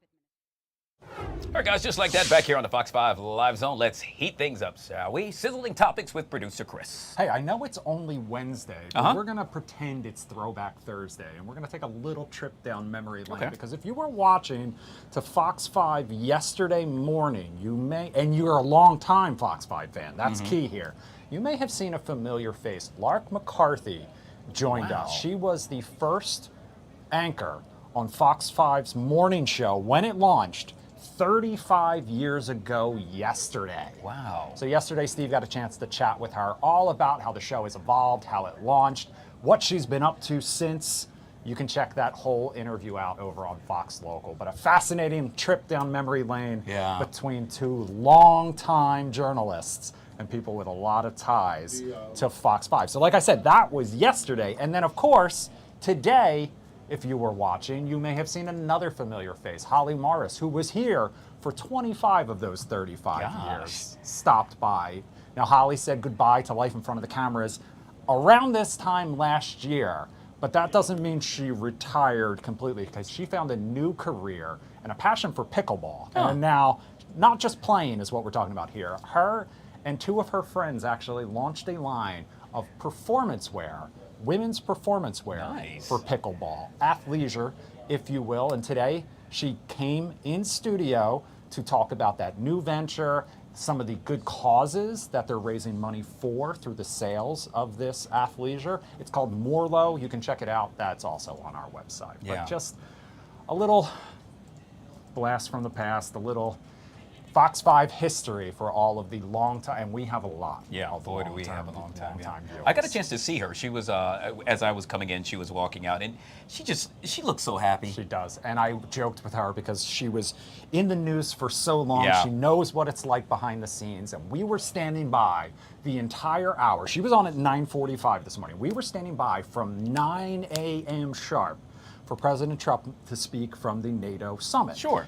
All right, guys, just like that, back here on the Fox 5 Live Zone, let's heat things up, shall we? Sizzling topics with producer Chris. Hey, I know it's only Wednesday, but we're going to pretend it's Throwback Thursday, and we're going to take a little trip down memory lane, because if you were watching to Fox 5 yesterday morning, you may, and you're a long-time Fox 5 fan, that's key here, you may have seen a familiar face. Lark McCarthy joined us. She was the first anchor on Fox 5's morning show when it launched 35 years ago yesterday. Wow. So yesterday, Steve got a chance to chat with her all about how the show has evolved, how it launched, what she's been up to since. You can check that whole interview out over on Fox Local. But a fascinating trip down memory lane between two longtime journalists and people with a lot of ties to Fox 5. So like I said, that was yesterday. And then, of course, today, if you were watching, you may have seen another familiar face, Holly Morris, who was here for 25 of those 35 years, stopped by. Now, Holly said goodbye to life in front of the cameras around this time last year, but that doesn't mean she retired completely, because she found a new career and a passion for pickleball. And now, not just playing is what we're talking about here. Her and two of her friends actually launched a line of performance wear, women's performance wear for pickleball, athleisure, if you will. And today she came in studio to talk about that new venture, some of the good causes that they're raising money for through the sales of this athleisure. It's called Morlow. You can check it out. That's also on our website. But just a little blast from the past, a little Fox 5 history for all of the long time, and we have a lot. Yeah, boy, do we have a long time. Viewers. I got a chance to see her. She was, as I was coming in, she was walking out, and she looks so happy. She does, and I joked with her because she was in the news for so long. Yeah. She knows what it's like behind the scenes, and we were standing by the entire hour. She was on at 9:45 this morning. We were standing by from 9 a.m. sharp for President Trump to speak from the NATO summit. Sure.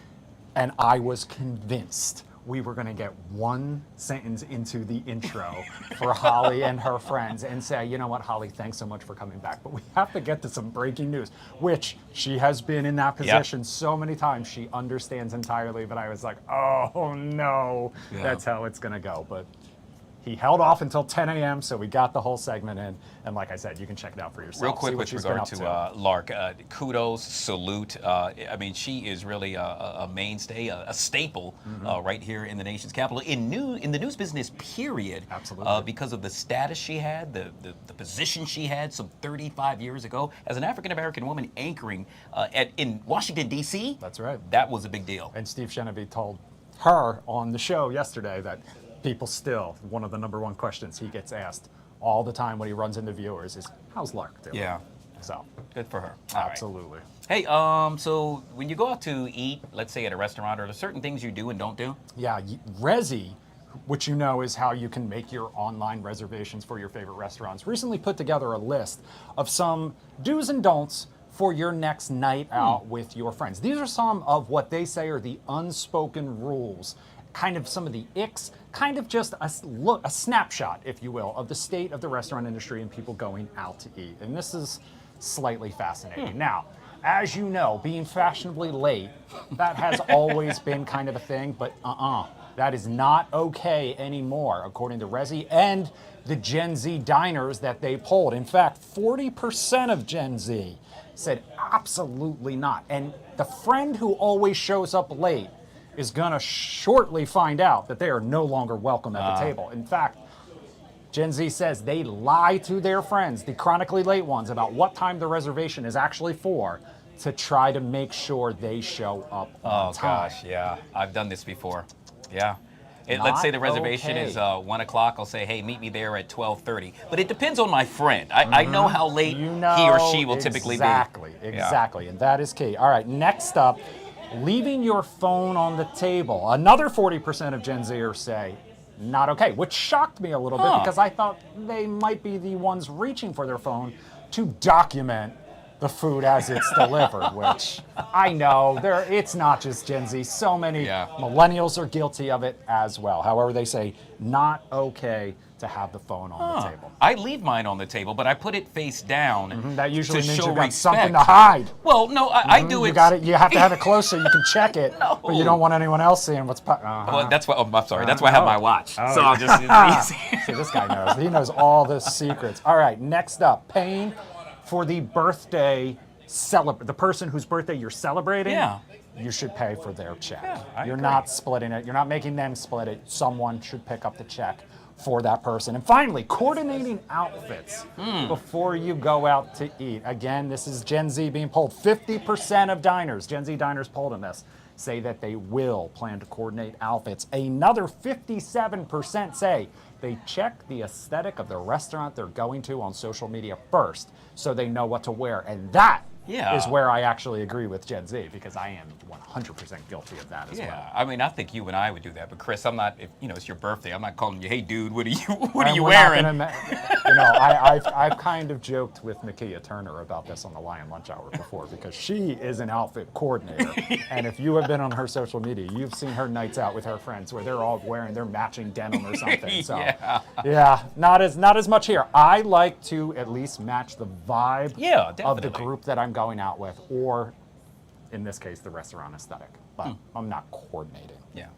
And I was convinced we were going to get one sentence into the intro for Holly and her friends and say, you know what, Holly, thanks so much for coming back. But we have to get to some breaking news, which she has been in that position so many times. She understands entirely. But I was like, oh, no, that's how it's going to go. But he held off until 10 a.m., so we got the whole segment in. And like I said, you can check it out for yourself. Real quick with regard to Lark, kudos, salute. I mean, she is really a mainstay, a staple right here in the nation's capital, in the news business, period. Absolutely. Because of the status she had, the position she had some 35 years ago as an African-American woman anchoring in Washington, D.C. That's right. That was a big deal. And Steve Genevieve told her on the show yesterday that people still, one of the #1 questions he gets asked all the time when he runs into viewers is, how's Lark doing? Yeah. So good for her. Absolutely. Hey, so when you go out to eat, let's say at a restaurant, are there certain things you do and don't do? Yeah, Resy, which you know is how you can make your online reservations for your favorite restaurants, recently put together a list of some do's and don'ts for your next night out with your friends. These are some of what they say are the unspoken rules, kind of some of the icks, kind of just a snapshot, if you will, of the state of the restaurant industry and people going out to eat. And this is slightly fascinating. Now, as you know, being fashionably late, that has always been kind of a thing, but that is not okay anymore, according to Resy and the Gen Z diners that they polled. In fact, 40% of Gen Z said absolutely not. And the friend who always shows up late is going to shortly find out that they are no longer welcome at the table. In fact, Gen Z says they lie to their friends, the chronically late ones, about what time the reservation is actually for to try to make sure they show up on time. Gosh, yeah. I've done this before. Yeah. Let's say the reservation is 1 o'clock. I'll say, hey, meet me there at 12:30. But it depends on my friend. I know how late he or she will typically be. Exactly. And that is key. All right, next up, leaving your phone on the table. Another 40% of Gen Zers say not okay, which shocked me a little bit because I thought they might be the ones reaching for their phone to document the food as it's delivered, which I know it's not just Gen Z. So many millennials are guilty of it as well. However, they say not okay to have the phone on the table. I leave mine on the table, but I put it face down. That usually to means show you've got respect. something to hide. Well, no, I do it. You got it. You have to have it close so you can check it, but you don't want anyone else seeing what's. Well, that's why. Oh, I'm sorry. That's why I have my watch. So I'll just. It's easy. See, this guy knows. He knows all the secrets. All right. Next up, paying for the birthday the person whose birthday you're celebrating. Yeah. You should pay for their check. Yeah, You're not splitting it. You're not making them split it. Someone should pick up the check for that person. And finally, coordinating outfits before you go out to eat. Again, this is Gen Z being polled. 50% of diners, Gen Z diners polled in this, say that they will plan to coordinate outfits. Another 57% say they check the aesthetic of the restaurant they're going to on social media first so they know what to wear. And that is where I actually agree with Gen Z, because I am 100% guilty of that as well. Yeah, I mean, I think you and I would do that, but Chris, I'm not. If it's your birthday, I'm not calling you, "Hey, dude, what are you wearing?" I've kind of joked with Nakia Turner about this on the Lion Lunch Hour before, because she is an outfit coordinator, and if you have been on her social media, you've seen her nights out with her friends where they're all wearing their matching denim or something. So, not as much here. I like to at least match the vibe of the group that I'm going out with, or in this case, the restaurant aesthetic. But I'm not coordinating. Yeah.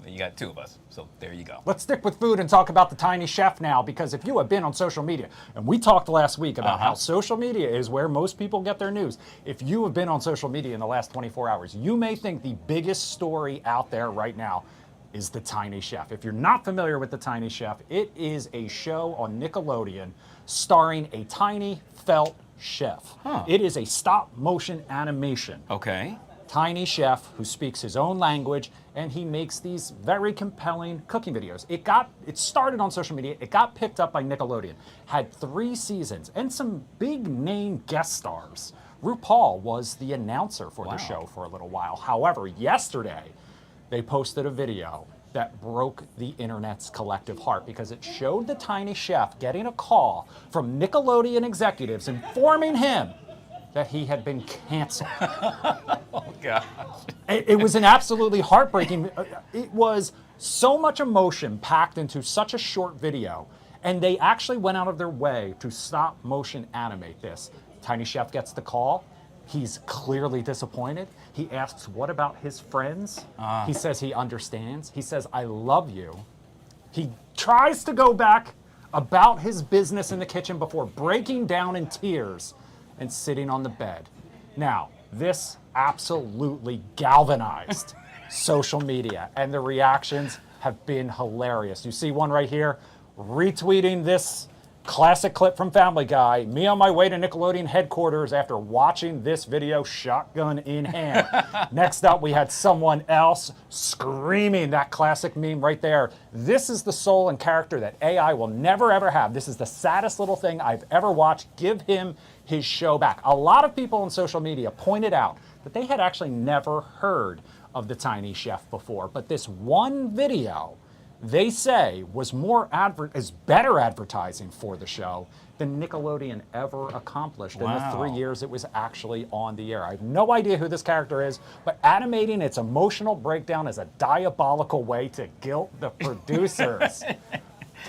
You got two of us, so there you go. Let's stick with food and talk about the Tiny Chef now, because if you have been on social media, and we talked last week about how social media is where most people get their news. If you have been on social media in the last 24 hours, you may think the biggest story out there right now is the Tiny Chef. If you're not familiar with the Tiny Chef, it is a show on Nickelodeon starring a tiny felt chef. It is a stop motion animation. Okay. Tiny chef who speaks his own language, and he makes these very compelling cooking videos. It started on social media. It got picked up by Nickelodeon. Had 3 seasons and some big name guest stars. RuPaul was the announcer for the show for a little while. However, yesterday they posted a video that broke the internet's collective heart, because it showed the Tiny Chef getting a call from Nickelodeon executives informing him that he had been canceled. Oh, gosh. It was an absolutely heartbreaking. It was so much emotion packed into such a short video, and they actually went out of their way to stop motion animate this. Tiny Chef gets the call. He's clearly disappointed. He asks, what about his friends? He says he understands. He says, I love you. He tries to go back about his business in the kitchen before breaking down in tears and sitting on the bed. Now, this absolutely galvanized social media, and the reactions have been hilarious. You see one right here, retweeting this classic clip from Family Guy, me on my way to Nickelodeon headquarters after watching this video, shotgun in hand. Next up, we had someone else screaming that classic meme right there. This is the soul and character that AI will never ever have. This is the saddest little thing I've ever watched. Give him his show back. A lot of people on social media pointed out that they had actually never heard of the Tiny Chef before, but this one video, they say, was better advertising for the show than Nickelodeon ever accomplished in the 3 years it was actually on the air. I have no idea who this character is, but animating its emotional breakdown is a diabolical way to guilt the producers.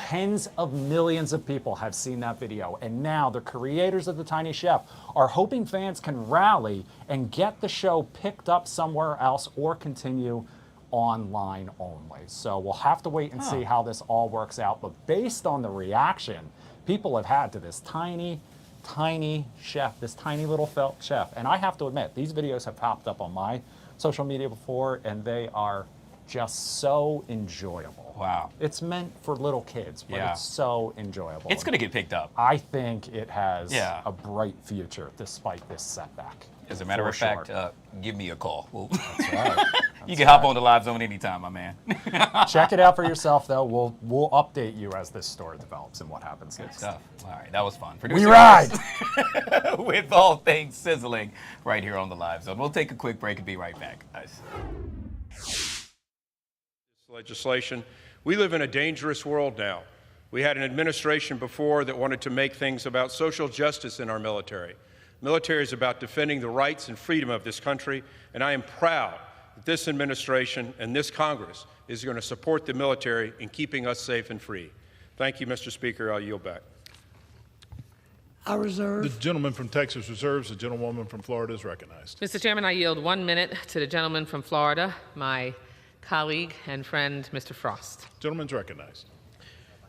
Tens of millions of people have seen that video, and now the creators of the Tiny Chef are hoping fans can rally and get the show picked up somewhere else or continue online only. So we'll have to wait and see how this all works out. But based on the reaction people have had to this tiny chef, this tiny little felt chef, and I have to admit, these videos have popped up on my social media before, and they are just so enjoyable. Wow. It's meant for little kids, but it's so enjoyable. It's going to get picked up. I think it has a bright future despite this setback. As a matter of fact, give me a call. That's right. You can hop on the live zone anytime, my man. Check it out for yourself, though. We'll update you as this story develops and what happens next. Stuff. All right, that was fun. We ride with all things sizzling right here on the live zone. We'll take a quick break and be right back, guys. Legislation. We live in a dangerous world now. We had an administration before that wanted to make things about social justice in our military. Military is about defending the rights and freedom of this country, and I am proud that this administration and this Congress is going to support the military in keeping us safe and free. Thank you, Mr. Speaker. I'll yield back. I reserve. The gentleman from Texas reserves. The gentlewoman from Florida is recognized. Mr. Chairman, I yield 1 minute to the gentleman from Florida, my colleague and friend, Mr. Frost. Gentleman's recognized.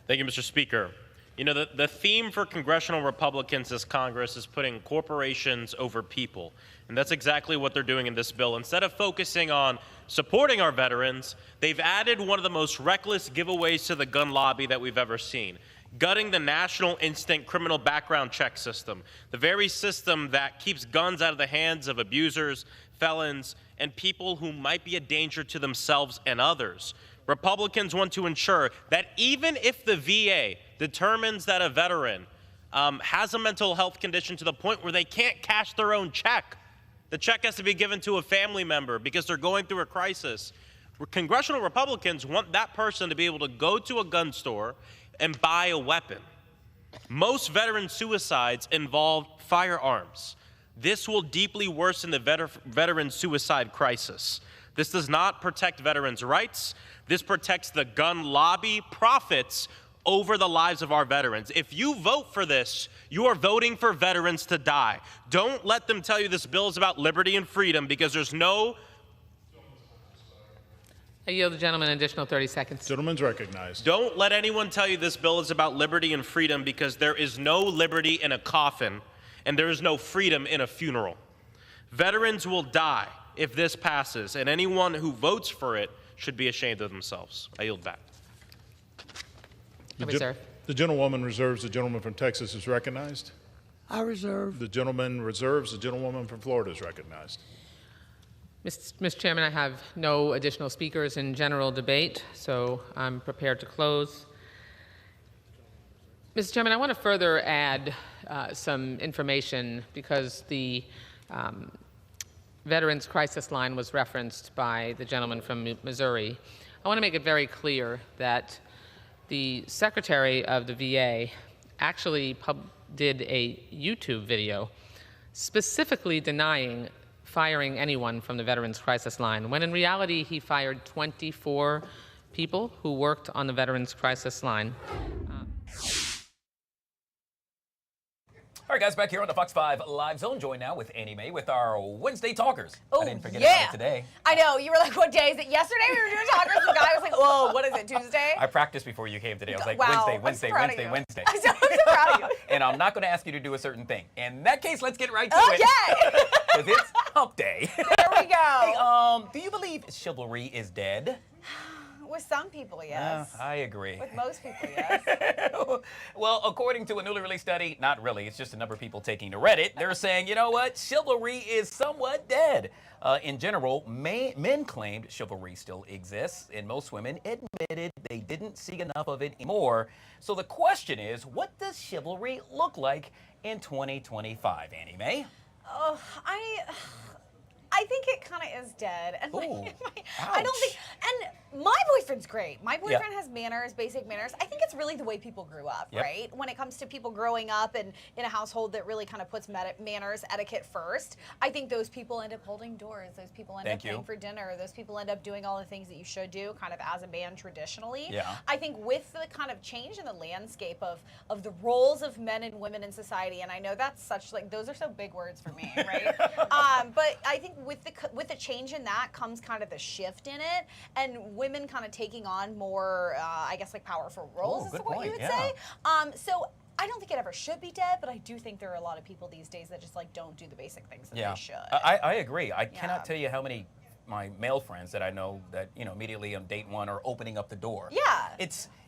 Thank you, Mr. Speaker. You know, the theme for congressional Republicans this Congress is putting corporations over people. And that's exactly what they're doing in this bill. Instead of focusing on supporting our veterans, they've added one of the most reckless giveaways to the gun lobby that we've ever seen. Gutting the National Instant Criminal Background Check System, the very system that keeps guns out of the hands of abusers, felons, and people who might be a danger to themselves and others. Republicans want to ensure that even if the VA determines that a veteran has a mental health condition to the point where they can't cash their own check, the check has to be given to a family member because they're going through a crisis. Congressional Republicans want that person to be able to go to a gun store and buy a weapon. Most veteran suicides involve firearms. This will deeply worsen the veteran suicide crisis. This does not protect veterans' rights. This protects the gun lobby profits over the lives of our veterans. If you vote for this, you are voting for veterans to die. Don't let them tell you this bill is about liberty and freedom, because there's no... I yield the gentleman an additional 30 seconds. Gentleman's recognized. Don't let anyone tell you this bill is about liberty and freedom, because there is no liberty in a coffin and there is no freedom in a funeral. Veterans will die if this passes, and anyone who votes for it should be ashamed of themselves. I yield back. The gentlewoman reserves. The gentleman from Texas is recognized. I reserve. The gentleman reserves. The gentlewoman from Florida is recognized. Mr. Chairman, I have no additional speakers in general debate, so I'm prepared to close. Mr. Chairman, I want to further add some information, because the Veterans Crisis Line was referenced by the gentleman from Missouri. I want to make it very clear that the Secretary of the VA actually did a YouTube video specifically denying firing anyone from the Veterans Crisis Line, when in reality he fired 24 people who worked on the Veterans Crisis Line. All right, guys, back here on the Fox 5 Live Zone. Joined now with Annie Mae with our Wednesday Talkers. Oh, I didn't forget about it today. I know. You were like, what day is it? Yesterday we were doing Talkers. The guy was like, whoa, what is it, Tuesday? I practiced before you came today. I was like, wow, Wednesday. I'm so proud of you. And I'm not going to ask you to do a certain thing. In that case, let's get right to it. Okay. Because it's hump day. There we go. Hey, do you believe chivalry is dead? With some people, yes. I agree. With most people, yes. Well, according to a newly released study, not really, it's just a number of people taking to Reddit, they're saying, you know what, chivalry is somewhat dead. In general, men claimed chivalry still exists, and most women admitted they didn't see enough of it anymore. So the question is, what does chivalry look like in 2025, Annie Mae? Oh, I think it kind of is dead. And I don't think, and my boyfriend's great. My boyfriend has manners, basic manners. I think it's really the way people grew up, right? When it comes to people growing up and in a household that really kind of puts manners, etiquette first, I think those people end up holding doors. Those people end up paying for dinner. Those people end up doing all the things that you should do kind of as a man traditionally. I think with the kind of change in the landscape of the roles of men and women in society, and I know that's such, like, those are so big words for me, right? But I think with the change in that comes kind of the shift in it, and women kind of taking on more, I guess, like powerful roles is what you would say. So I don't think it ever should be dead, but I do think there are a lot of people these days that just like don't do the basic things that they should. I agree. I cannot tell you how many my male friends that I know that, you know, immediately on date one are opening up the door.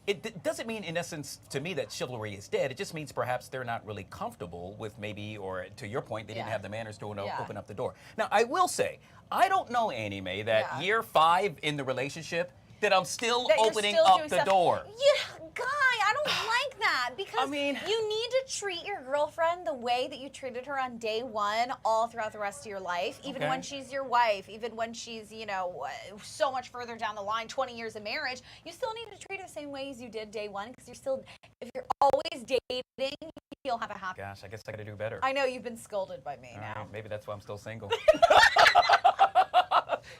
It doesn't mean, in essence, to me, that chivalry is dead. It just means perhaps they're not really comfortable with maybe, or to your point, they didn't have the manners to open up the door. Now, I will say, I don't know, Annie Mae, that year 5 in the relationship, that I'm still opening up the door. Yeah, Guy, I don't like that, because you need to treat your girlfriend the way that you treated her on day 1 all throughout the rest of your life, even when she's your wife, even when she's, you know, so much further down the line, 20 years of marriage, you still need to treat her the same way as you did day 1, because you're still, if you're always dating, you'll have a happy. Gosh, I guess I got to do better. I know, you've been scolded by me now. Right, maybe that's why I'm still single.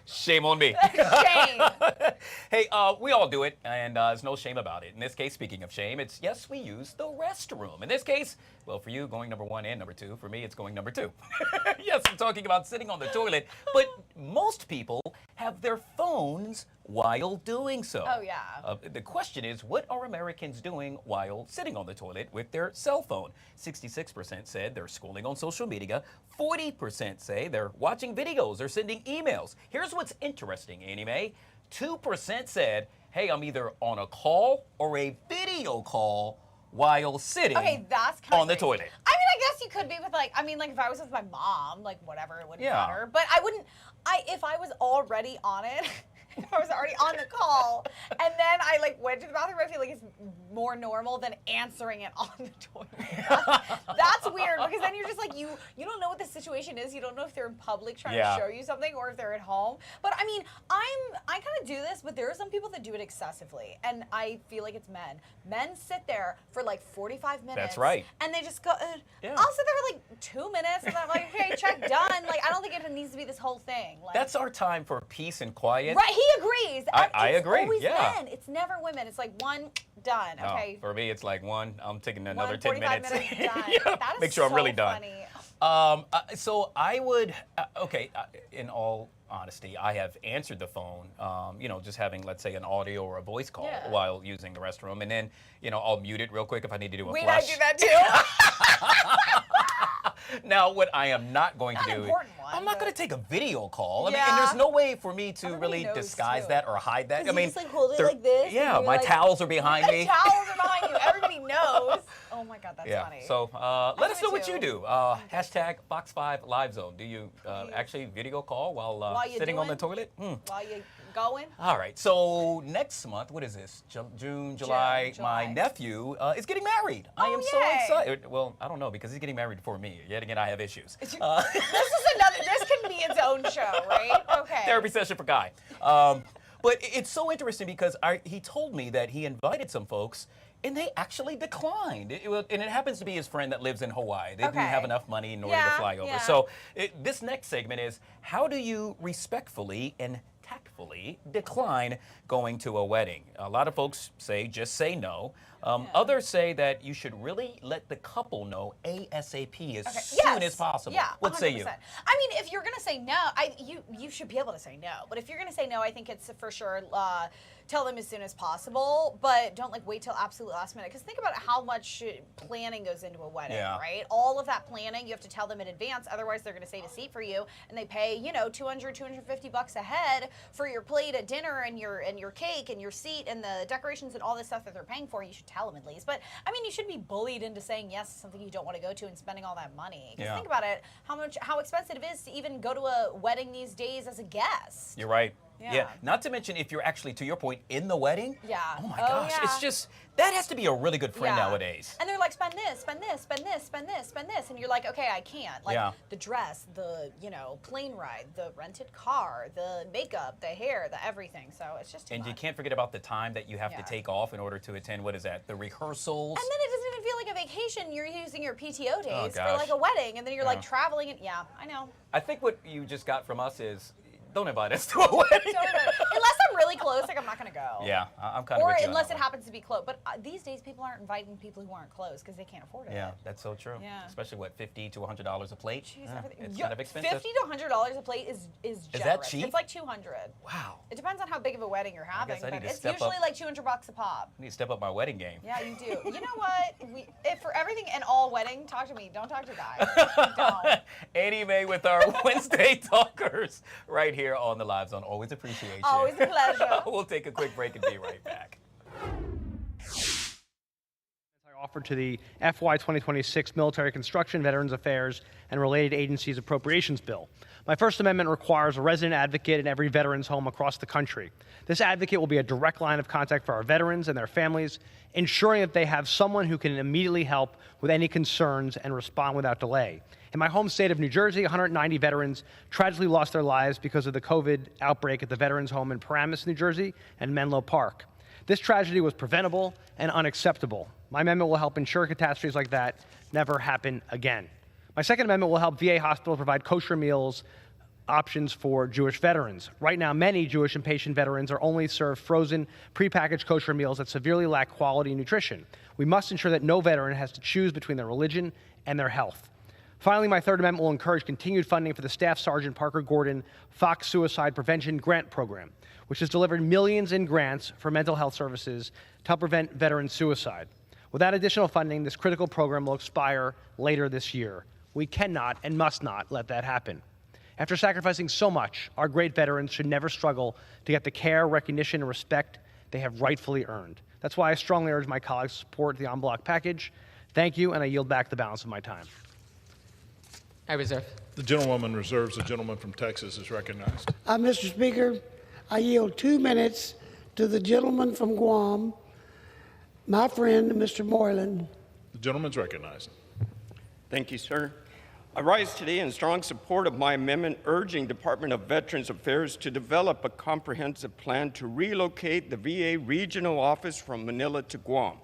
Shame on me. Shame. Hey, we all do it, and there's no shame about it. In this case, speaking of shame, it's yes, we use the restroom. In this case, well, for you, going number 1 and number 2. For me, it's going number 2. Yes, I'm talking about sitting on the toilet, but most people have their phones while doing so. Oh, yeah. The question is, what are Americans doing while sitting on the toilet with their cell phone? 66% said they're scrolling on social media. 40% say they're watching videos or sending emails. Here's what's interesting, Annie Mae. 2% said, hey, I'm either on a call or a video call while sitting that's on the toilet. I mean, I guess you could be with like if I was with my mom, like whatever, it wouldn't matter. But I wouldn't, if I was already on it, if I was already on the call, and then I like went to the bathroom, I feel like it's more normal than answering it on the toilet. That's weird, because then you're just like, you don't know what the situation is. You don't know if they're in public trying to show you something or if they're at home. But I mean, I kind of do this, but there are some people that do it excessively, and I feel like it's men. Men sit there for like 45 minutes. That's right. And they just go, I'll sit there for like 2 minutes, and then I'm like, okay, check, done. Like, I don't think it needs to be this whole thing. Like, That's our time for peace and quiet. right, he agrees. I agree, It's always yeah. men. It's never women. It's like one, done, No, okay. for me, it's like 1, I'm taking another 10 45 minutes. done. That is Make sure I'm so really done. funny. So I would, in all honesty, I have answered the phone, just having, let's say, an audio or a voice call while using the restroom. And then, I'll mute it real quick if I need to do a I flush. do that too. Now, what I am not going to do, I'm not going to take a video call. I mean, and there's no way for me to really disguise that or hide that. I mean, just like hold it like this. Yeah, my towels are behind me. The towels are behind you. Everybody knows. Oh my God, that's funny. So let us know what you do. Hashtag Fox5 Live Zone. Do you actually video call while sitting on the toilet? While you going? All right. So next month, what is this? June, July. My nephew is getting married. I am so excited. Well, I don't know because he's getting married before me. Yet again, I have issues. This can be its own show, right? Okay. Therapy session for Guy. But it's so interesting because he told me that he invited some folks and they actually declined. And it happens to be his friend that lives in Hawaii. They didn't have enough money in order to fly over. So this next segment is, how do you respectfully and tactfully decline going to a wedding? A lot of folks say just say no. Others say that you should really let the couple know ASAP as soon as possible. Yeah, what say you? I mean, if you're going to say no, you should be able to say no. But if you're going to say no, I think it's for sure tell them as soon as possible, but don't like wait till absolute last minute. Because think about how much planning goes into a wedding, right? All of that planning, you have to tell them in advance. Otherwise, they're going to save a seat for you, and they pay $200, $250 a head for your plate at dinner and your cake and your seat and the decorations and all this stuff that they're paying for. You should tell them at least. But I mean, you shouldn't be bullied into saying yes to something you don't want to go to and spending all that money. Because think about it, how expensive it is to even go to a wedding these days as a guest. You're right. Yeah. Not to mention if you're actually, to your point, in the wedding. Yeah. Oh my gosh. It's just, that has to be a really good friend nowadays. And they're like, spend this, spend this, spend this, spend this, spend this. And you're like, okay, I can't. Like the dress, the, plane ride, the rented car, the makeup, the hair, the everything. So it's just too much. You can't forget about the time that you have to take off in order to attend, what is that, the rehearsals. And then it doesn't even feel like a vacation. You're using your PTO days for like a wedding. And then you're like traveling. And I know. I think what you just got from us is, don't invite us to a wedding. Unless I'm really close, like I'm not gonna go. Yeah, I'm kind of with you on unless that it happens to be close. But these days, people aren't inviting people who aren't close because they can't afford it. Yeah, that's so true. Yeah. Especially what, $50 to $100 a plate. Jeez, it's kind of expensive. $50 to $100 a plate is generous. Is that cheap? It's like $200. Wow. It depends on how big of a wedding you're having, I but need to it's step usually up. like $200 a pop. I need to step up my wedding game. Yeah, you do. You know what? If for everything and all wedding, talk to me. Don't talk to Guy. Don't. Annie Mae with our Wednesday Talkers right here on the Live Zone. Always appreciate you. Always a pleasure. We'll take a quick break and be right back. Offered to the FY 2026 Military Construction, Veterans Affairs, and Related Agencies Appropriations Bill. My First Amendment requires a resident advocate in every veteran's home across the country. This advocate will be a direct line of contact for our veterans and their families, ensuring that they have someone who can immediately help with any concerns and respond without delay. In my home state of New Jersey, 190 veterans tragically lost their lives because of the COVID outbreak at the Veterans Home in Paramus, New Jersey, and Menlo Park. This tragedy was preventable and unacceptable. My amendment will help ensure catastrophes like that never happen again. My Second Amendment will help VA hospitals provide kosher meals options for Jewish veterans. Right now, many Jewish and patient veterans are only served frozen, prepackaged kosher meals that severely lack quality and nutrition. We must ensure that no veteran has to choose between their religion and their health. Finally, my third amendment will encourage continued funding for the Staff Sergeant Parker Gordon Fox Suicide Prevention Grant Program, which has delivered millions in grants for mental health services to help prevent veteran suicide. Without additional funding, this critical program will expire later this year. We cannot and must not let that happen. After sacrificing so much, our great veterans should never struggle to get the care, recognition, and respect they have rightfully earned. That's why I strongly urge my colleagues to support the en bloc package. Thank you, and I yield back the balance of my time. I reserve. The gentlewoman reserves. The gentleman from Texas is recognized. Mr. Speaker, I yield 2 minutes to the gentleman from Guam, my friend, Mr. Moylan. The gentleman's recognized. Thank you, sir. I rise today in strong support of my amendment urging Department of Veterans Affairs to develop a comprehensive plan to relocate the VA regional office from Manila to Guam.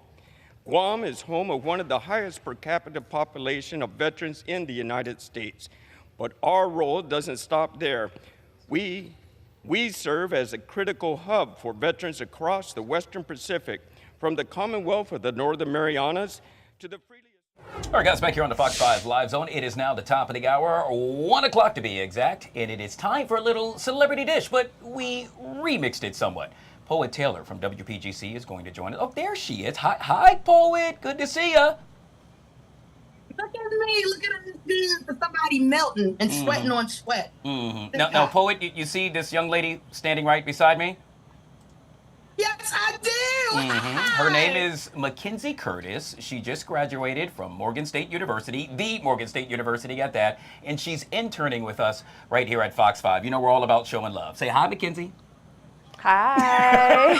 Guam is home of one of the highest per capita population of veterans in the United States. But our role doesn't stop there. We serve as a critical hub for veterans across the Western Pacific, from the Commonwealth of the Northern Marianas to the freely... All right, guys, back here on the Fox 5 Live Zone. It is now the top of the hour, 1 o'clock to be exact, and it is time for a little celebrity dish, but we remixed it somewhat. Poet Taylor from WPGC is going to join us. Oh, there she is. Hi, Poet. Good to see ya. Look at me. Look at this dude for somebody melting and sweating on sweat. Now, Poet, you see this young lady standing right beside me? Yes, I do. Her name is Mackenzie Curtis. She just graduated from Morgan State University, the Morgan State University at that, and she's interning with us right here at Fox 5. You know, we're all about showing love. Say hi, Mackenzie. Hi.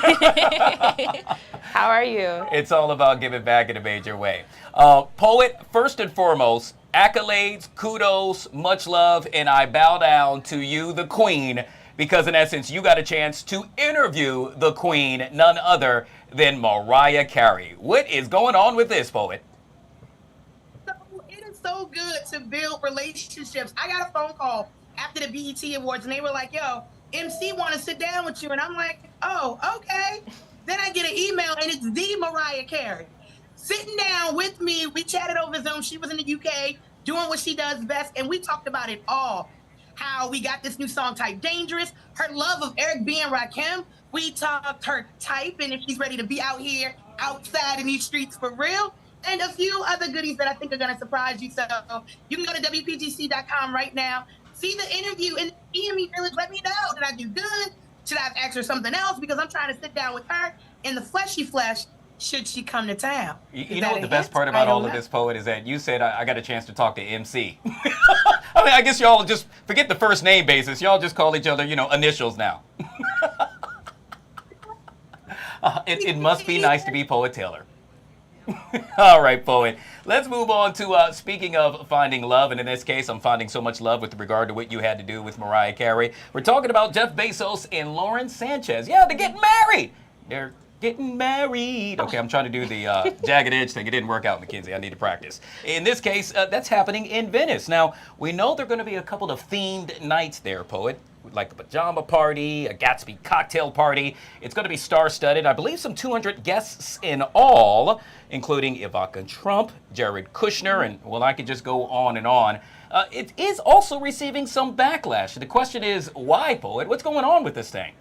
How are you? It's all about giving back in a major way. Poet, first and foremost, accolades, kudos, much love, and I bow down to you, the queen, because in essence, you got a chance to interview the queen, none other than Mariah Carey. What is going on with this, Poet? So it is so good to build relationships. I got a phone call after the BET Awards, and they were like, yo, MC want to sit down with you. And I'm like, oh, okay. Then I get an email, and it's the Mariah Carey sitting down with me. We chatted over Zoom. She was in the UK doing what she does best, and we talked about it all. How we got this new song, Type Dangerous, her love of Eric B. and Rakim. We talked her type and if she's ready to be out here, outside in these streets for real, and a few other goodies that I think are going to surprise you. So you can go to WPGC.com right now, see the interview, and DM me, Village, let me know. Did I do good? Should I have asked her something else? Because I'm trying to sit down with her in the fleshy flesh should she come to town. You know what the best part about all of this, Poet, is that you said I got a chance to talk to MC. I mean, I guess y'all just forget the first name basis. Y'all just call each other, you know, initials now. It must be nice to be Poet Taylor. All right, Poet. Let's move on to speaking of finding love, and in this case, I'm finding so much love with regard to what you had to do with Mariah Carey. We're talking about Jeff Bezos and Lauren Sanchez. Yeah, they're getting married. They're getting married. Okay, I'm trying to do the jagged edge thing. It didn't work out, Mackenzie. I need to practice. In this case, that's happening in Venice. Now, we know there are going to be a couple of themed nights there, Poet, like a pajama party, a Gatsby cocktail party. It's going to be star-studded. I believe some 200 guests in all, including Ivanka Trump, Jared Kushner, and, well, I could just go on and on. It is also receiving some backlash. The question is, why, Poet? What's going on with this thing?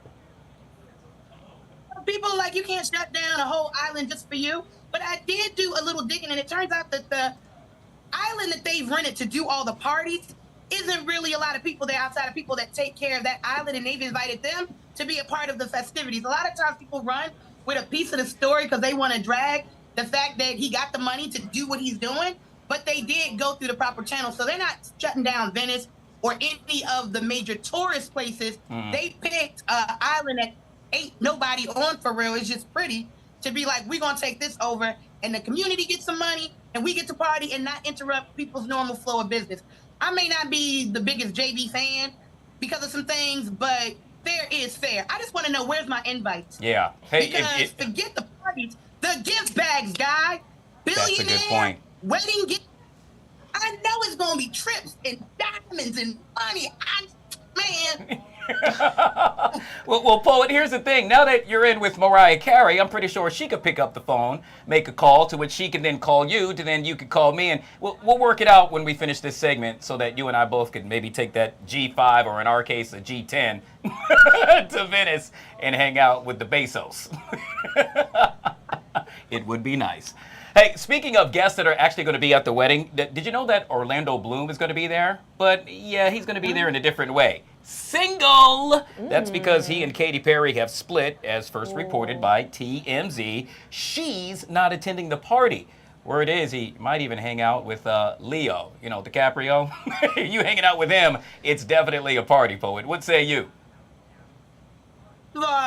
People like, you can't shut down a whole island just for you. But I did do a little digging, and it turns out that the island that they've rented to do all the parties isn't really a lot of people there outside of people that take care of that island, and they've invited them to be a part of the festivities. A lot of times people run with a piece of the story because they want to drag the fact that he got the money to do what he's doing, but they did go through the proper channels. So they're not shutting down Venice or any of the major tourist places. They picked an island that ain't nobody on for real. It's just pretty to be like, we're gonna take this over and the community gets some money and we get to party and not interrupt people's normal flow of business. I may not be the biggest JB fan because of some things, but fair is fair. I just want to know, where's my invites? Yeah. Hey, because forget the parties, the gift bags, Guy. Billionaire, that's a good point. Wedding gift. I know it's gonna be trips and diamonds and money. Man. Well, Poet, here's the thing. Now that you're in with Mariah Carey, I'm pretty sure she could pick up the phone, make a call, to which she can then call you, to then you could call me, and we'll work it out when we finish this segment so that you and I both could maybe take that G5, or in our case, a G10, to Venice and hang out with the Bezos. It would be nice. Hey, speaking of guests that are actually going to be at the wedding, did you know that Orlando Bloom is going to be there? But yeah, he's going to be there in a different way. Single! That's because he and Katy Perry have split, as first reported by TMZ. She's not attending the party. Word is he might even hang out with Leo, you know, DiCaprio. You hanging out with him, it's definitely a party, Poet. What say you?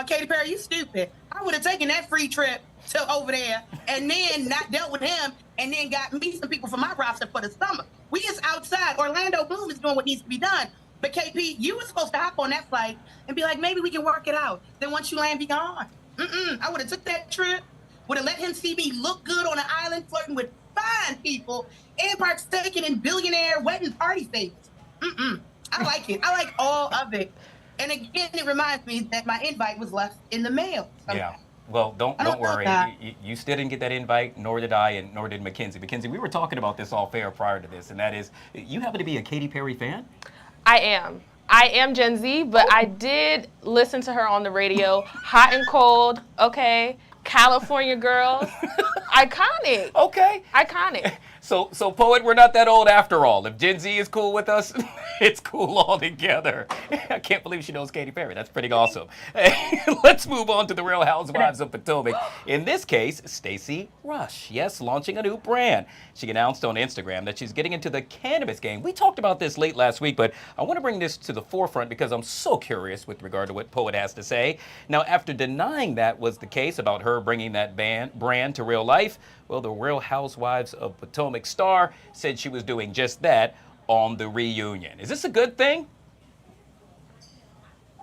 Katy Perry, you stupid. I would have taken that free trip to over there and then not dealt with him and then got me some people from my roster for the summer. We is outside. Orlando Bloom is doing what needs to be done. But KP, you were supposed to hop on that flight and be like, maybe we can work it out. Then once you land, be gone. I would have took that trip, would have let him see me look good on an island flirting with fine people and partaking in billionaire wedding party favors. I like it. I like all of it. And again, it reminds me that my invite was left in the mail. Yeah. Well, don't worry. You still didn't get that invite, nor did I, and nor did Mackenzie. Mackenzie, we were talking about this all fair prior to this, and that is, you happen to be a Katy Perry fan? I am Gen Z, but I did listen to her on the radio. Hot and cold, okay. California girls. Iconic. Okay. Iconic. So Poet, we're not that old after all. If Gen Z is cool with us, it's cool all together. I can't believe she knows Katy Perry. That's pretty awesome. Hey, let's move on to the Real Housewives of Potomac. In this case, Stacey Rush. Yes, launching a new brand. She announced on Instagram that she's getting into the cannabis game. We talked about this late last week, but I want to bring this to the forefront because I'm so curious with regard to what Poet has to say. Now, after denying that was the case about her bringing that brand to real life, well, the Real Housewives of Potomac star said she was doing just that on the reunion. Is this a good thing?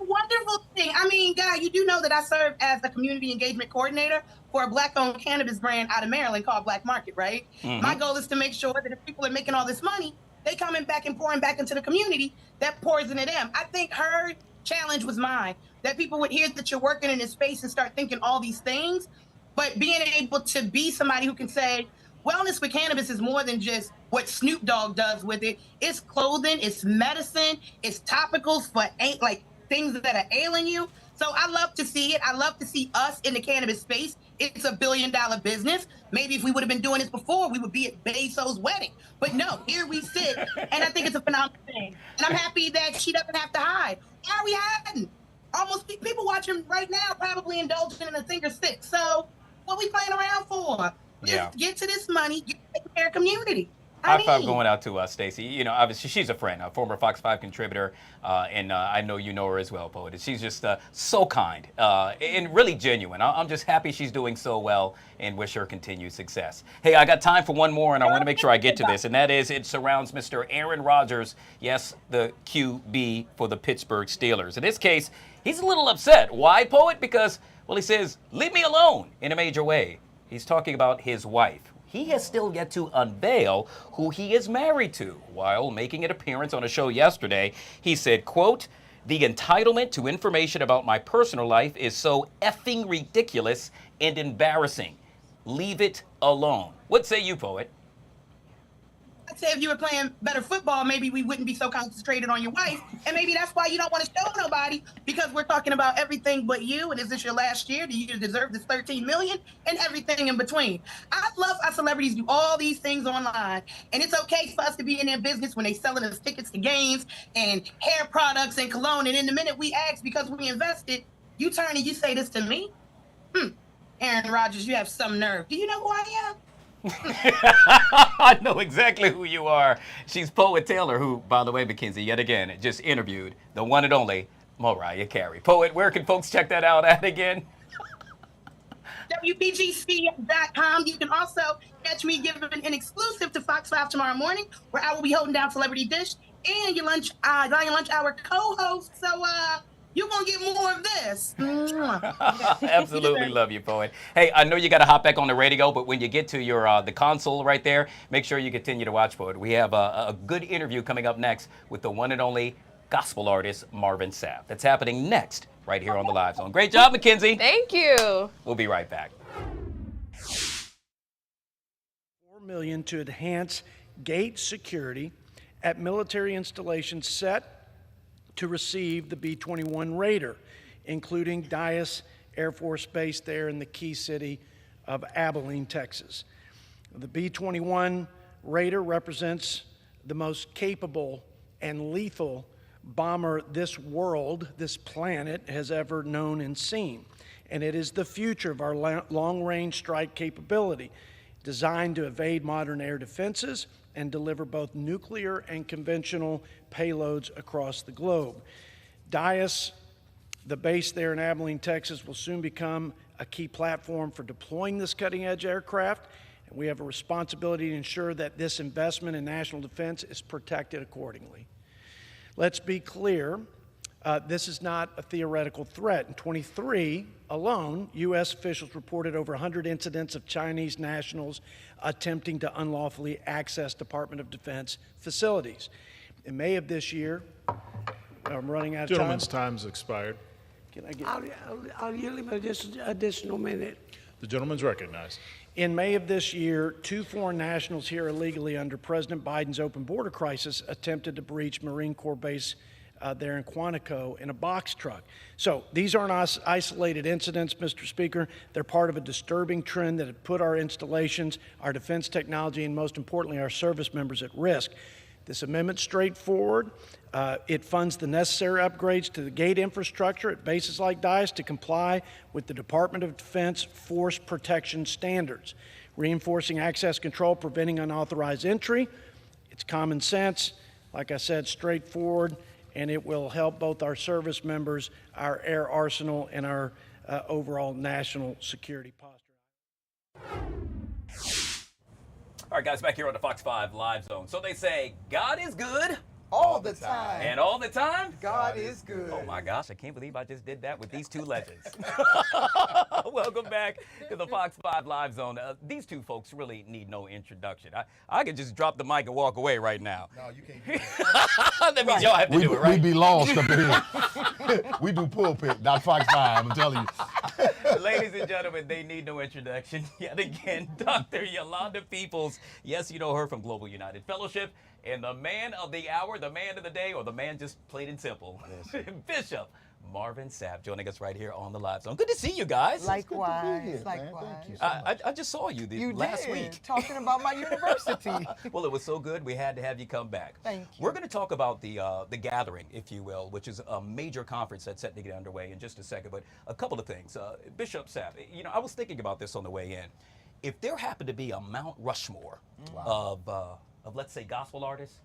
A wonderful thing. I mean, Guy, you do know that I serve as a community engagement coordinator for a Black-owned cannabis brand out of Maryland called Black Market, right? My goal is to make sure that if people are making all this money, they coming back and pouring back into the community that pours into them. I think her challenge was mine, that people would hear that you're working in this space and start thinking all these things, but being able to be somebody who can say, wellness with cannabis is more than just what Snoop Dogg does with it. It's clothing, it's medicine, it's topicals for like things that are ailing you. So I love to see it. I love to see us in the cannabis space. It's a $1 billion business. Maybe if we would have been doing this before, we would be at Bezos' wedding. But no, here we sit, and I think it's a phenomenal thing. And I'm happy that she doesn't have to hide. Why are we hiding? Almost people watching right now probably indulging in a finger stick. So what we playing around for? Just get to this money, get to their community. High five going out to Stacey. You know, obviously she's a friend, a former Fox 5 contributor, and I know you know her as well, Poet. She's just so kind and really genuine. I'm just happy she's doing so well and wish her continued success. Hey, I got time for one more, and I want to make sure I get to this, and that is it surrounds Mr. Aaron Rodgers, yes, the QB for the Pittsburgh Steelers. In this case, he's a little upset. Why, Poet? Because, well, he says, leave me alone in a major way. He's talking about his wife. He has still yet to unveil who he is married to. While making an appearance on a show yesterday, he said, quote, the entitlement to information about my personal life is so effing ridiculous and embarrassing. Leave it alone. What say you, Poet? I'd say if you were playing better football, maybe we wouldn't be so concentrated on your wife. And maybe that's why you don't want to show nobody, because we're talking about everything but you. And is this your last year? Do you deserve this $13 million? And everything in between. I love how celebrities do all these things online. And it's okay for us to be in their business when they selling us tickets to games and hair products and cologne. And in the minute we ask because we invested, you turn and you say this to me? Aaron Rodgers, you have some nerve. Do you know who I am? I know exactly who you are. She's Poet Taylor, who, by the way, Mackenzie, yet again, just interviewed the one and only Mariah Carey. Poet, where can folks check that out at again? WPGC.com. You can also catch me giving an exclusive to Fox 5 tomorrow morning, where I will be holding down Celebrity Dish and your lunch hour co-host. So, you're going to get more of this. Absolutely love you, Poet. Hey, I know you got to hop back on the radio, but when you get to your the console right there, make sure you continue to watch, Poet. We have a good interview coming up next with the one and only gospel artist Marvin Sapp. That's happening next, right here on the Live Zone. Great job, Mackenzie. Thank you. We'll be right back. $4 million to enhance gate security at military installations set to receive the B-21 Raider, including Dyess Air Force Base there in the key city of Abilene, Texas. The B-21 Raider represents the most capable and lethal bomber this world, this planet, has ever known and seen. And it is the future of our long-range strike capability, designed to evade modern air defenses and deliver both nuclear and conventional payloads across the globe. Dyess, the base there in Abilene, Texas, will soon become a key platform for deploying this cutting-edge aircraft, and we have a responsibility to ensure that this investment in national defense is protected accordingly. Let's be clear, this is not a theoretical threat. In 23 alone, U.S. officials reported over 100 incidents of Chinese nationals attempting to unlawfully access Department of Defense facilities. In May of this year, I'm running out of time. Gentleman's time's expired. Can I get? I'll yield him an additional minute. The gentleman's recognized. In May of this year, 2 foreign nationals here illegally under President Biden's open border crisis attempted to breach Marine Corps base there in Quantico in a box truck. So these aren't isolated incidents, Mr. Speaker. They're part of a disturbing trend that had put our installations, our defense technology, and most importantly, our service members at risk. This amendment's straightforward. It funds the necessary upgrades to the gate infrastructure at bases like Dyess to comply with the Department of Defense force protection standards, reinforcing access control, preventing unauthorized entry. It's common sense, like I said, straightforward, and it will help both our service members, our air arsenal, and our overall national security posture. All right, guys, back here on the Fox 5 Live Zone. So they say God is good. All the time. And all the time? God is good. Oh my gosh, I can't believe I just did that with these two legends. Welcome back to the Fox 5 Live Zone. These two folks really need no introduction. I could just drop the mic and walk away right now. No, you can't do that. That means y'all have to do it, right? We be lost up here. We do pulpit, not Fox 5, I'm telling you. Ladies and gentlemen, they need no introduction. Yet again, Dr. Yolanda Peoples. Yes, you know her from Global United Fellowship. And the man of the hour, the man of the day, or the man just plain and simple, Bishop Marvin Sapp joining us right here on the Live Zone. Good to see you guys. Likewise. Likewise. Thank you so much. I just saw you last week. Talking about my university. Well, it was so good, we had to have you come back. Thank you. We're going to talk about the gathering, if you will, which is a major conference that's set to get underway in just a second. But a couple of things. Bishop Sapp, you know, I was thinking about this on the way in. If there happened to be a Mount Rushmore of let's say gospel artists,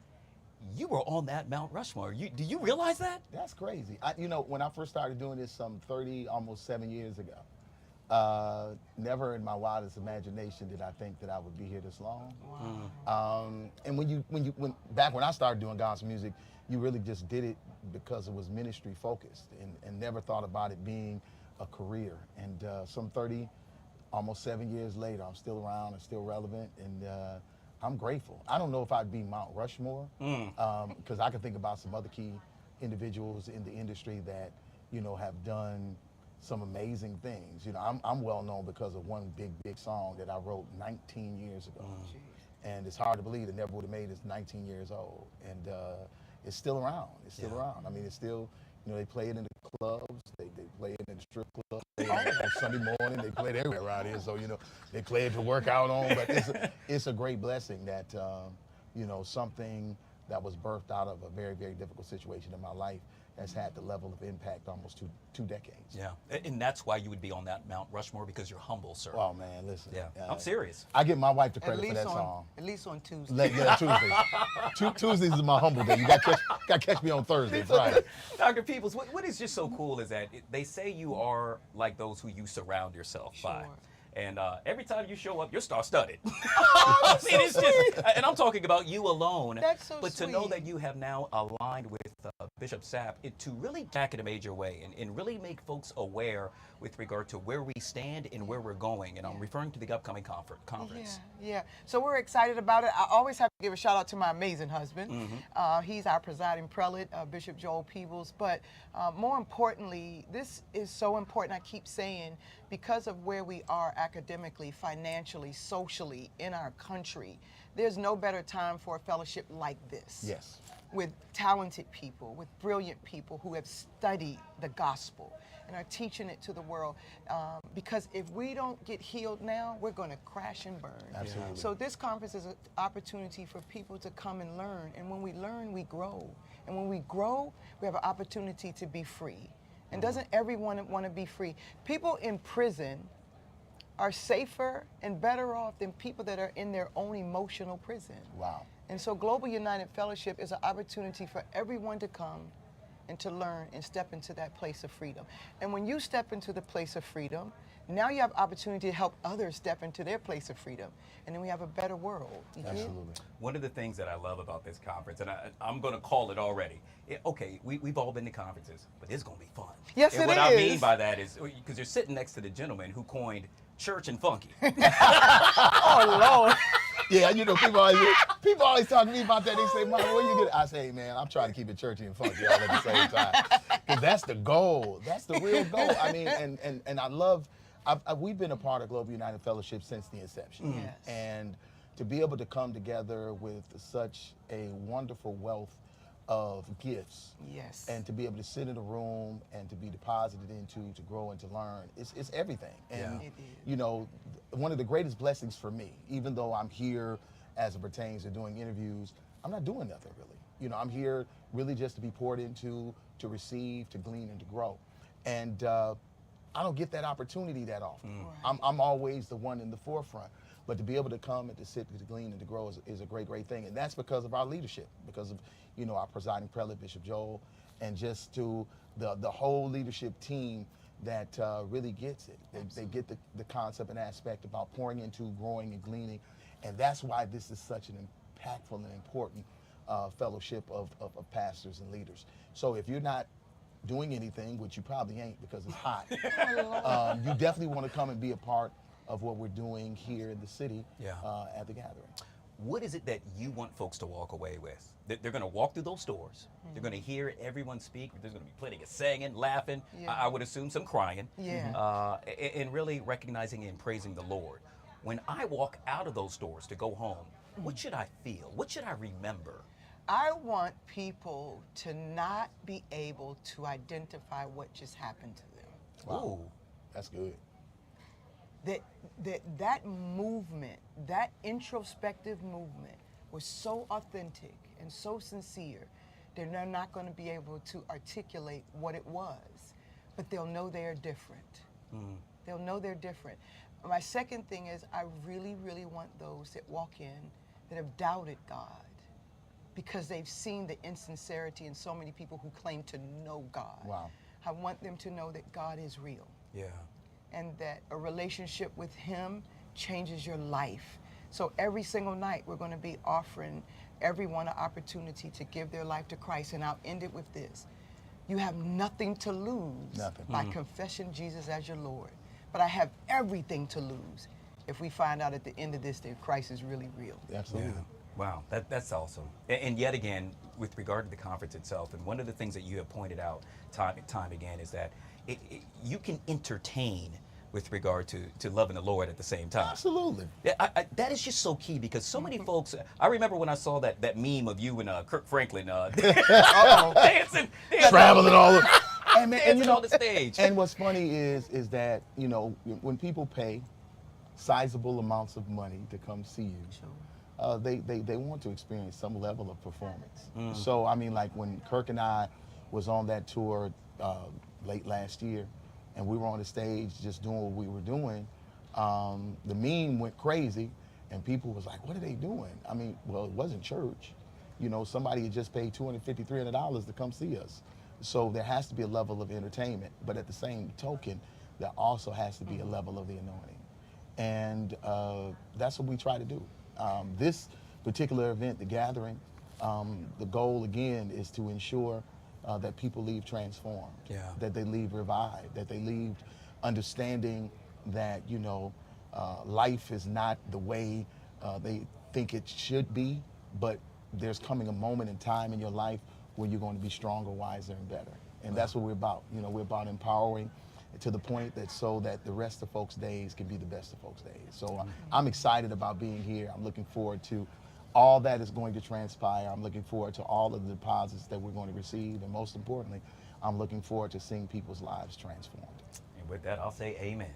you were on that Mount Rushmore. Do you realize that? That's crazy. You know, when I first started doing this some 30, almost 7 years ago, never in my wildest imagination did I think that I would be here this long. Wow. And when back when I started doing gospel music, you really just did it because it was ministry focused and never thought about it being a career. And some 30, almost 7 years later, I'm still around and still relevant, and I'm grateful. I don't know if I'd be Mount Rushmore, because I can think about some other key individuals in the industry that, you know, have done some amazing things. You know, I'm well known because of one big song that I wrote 19 years ago. And it's hard to believe it never would have made it 19 years old. And it's still around. It's still around. I mean, it's still, you know, they play it in the clubs, they play it in the strip clubs, on Sunday morning, they play it everywhere around here. So, you know, they play it to work out on, but it's a great blessing that, you know, something that was birthed out of a very, very difficult situation in my life has had the level of impact almost two decades. Yeah, and that's why you would be on that Mount Rushmore, because you're humble, sir. Oh man, listen. Yeah, I'm serious. I give my wife the credit for that song. At least on Tuesdays. Yeah, Tuesdays. Tuesdays is my humble day. You got to catch me on Thursday, Friday. Dr. Peoples, what is just so cool is that they say you are like those who you surround yourself by. And every time you show up, you're star-studded. I mean, it's just, and I'm talking about you alone. That's so but sweet. To know that you have now aligned with Bishop Sapp, to really back in a major way and really make folks aware with regard to where we stand and where we're going. And I'm referring to the upcoming conference. Yeah. So we're excited about it. I always have to give a shout out to my amazing husband. He's our presiding prelate, Bishop Joel Peebles. But more importantly, this is so important, I keep saying, because of where we are academically, financially, socially in our country. There's no better time for a fellowship like this. Yes. With talented people, with brilliant people who have studied the gospel and are teaching it to the world. Because if we don't get healed now, we're going to crash and burn. Absolutely. So this conference is an opportunity for people to come and learn. And when we learn, we grow. And when we grow, we have an opportunity to be free. And doesn't everyone want to be free? People in prison are safer and better off than people that are in their own emotional prison. Wow. And so Global United Fellowship is an opportunity for everyone to come and to learn and step into that place of freedom. And when you step into the place of freedom, now you have opportunity to help others step into their place of freedom. And then we have a better world. Absolutely. One of the things that I love about this conference, and I'm going to call it already, we've all been to conferences, but it's going to be fun. Yes, and it what is. I mean by that is, because you're sitting next to the gentleman who coined church and funky. Oh, Lord. Yeah, you know, people always talk to me about that. They say, "Mom, where you get?" I say, "Hey, man, I'm trying to keep it churchy and funky all at the same time, because that's the goal. That's the real goal." I mean, and I love. We've been a part of Global United Fellowship since the inception, Yes. and to be able to come together with such a wonderful wealth of gifts, Yes. and to be able to sit in a room and to be deposited into, to grow and to learn, it's everything. And you know, one of the greatest blessings for me, even though I'm here as it pertains to doing interviews, I'm not doing nothing really. You know, I'm here really just to be poured into, to receive, to glean, and to grow. And I don't get that opportunity that often. I'm always the one in the forefront. But to be able to come and to sit, to glean, and to grow is a great, great thing. And that's because of our leadership, because of, you know, our presiding prelate, Bishop Joel, and just to the whole leadership team that really gets it. They get the concept and aspect about pouring into, growing, and gleaning. And that's why this is such an impactful and important fellowship of pastors and leaders. So if you're not doing anything, which you probably ain't because it's hot, you definitely want to come and be a part of what we're doing here in the city at the gathering. What is it that you want folks to walk away with? They're going to walk through those doors. They're going to hear everyone speak. There's going to be plenty of singing, laughing. I would assume some crying. And really recognizing and praising the Lord. When I walk out of those doors to go home, what should I feel? What should I remember? I want people to not be able to identify what just happened to them. Wow. That's good. That movement, that introspective movement was so authentic and so sincere that they're not going to be able to articulate what it was, but they'll know they're different. They'll know they're different. My second thing is I really, really want those that walk in that have doubted God because they've seen the insincerity in so many people who claim to know God. Wow. I want them to know that God is real. Yeah. And that a relationship with Him changes your life. So every single night we're going to be offering everyone an opportunity to give their life to Christ. And I'll end it with this. You have nothing to lose by confessing Jesus as your Lord. But I have everything to lose if we find out at the end of this that Christ is really real. Absolutely. Yeah. Wow, that's awesome. And yet again, with regard to the conference itself, and one of the things that you have pointed out time and time again is that you can entertain with regard to loving the Lord at the same time. Absolutely. That is just so key because so many folks, I remember when I saw that meme of you and Kirk Franklin dancing. Traveling all over. And you know, on the stage. And what's funny is that, you know, when people pay sizable amounts of money to come see you, they want to experience some level of performance. So, I mean, like when Kirk and I was on that tour late last year, and we were on the stage just doing what we were doing, the meme went crazy, and people was like, what are they doing? I mean, well, it wasn't church. You know, somebody had just paid $250, $300 to come see us. So there has to be a level of entertainment, but at the same token, there also has to be a level of the anointing. And that's what we try to do. This particular event, the gathering, the goal again is to ensure that people leave transformed, that they leave revived, that they leave understanding that, you know, life is not the way they think it should be, but there's coming a moment in time in your life where you're going to be stronger, wiser, and better. And that's what we're about. You know, we're about empowering to the point that so that the rest of folks' days can be the best of folks' days. So I'm excited about being here. I'm looking forward to all that is going to transpire. I'm looking forward to all of the deposits that we're going to receive. And most importantly, I'm looking forward to seeing people's lives transformed. And with that, I'll say amen.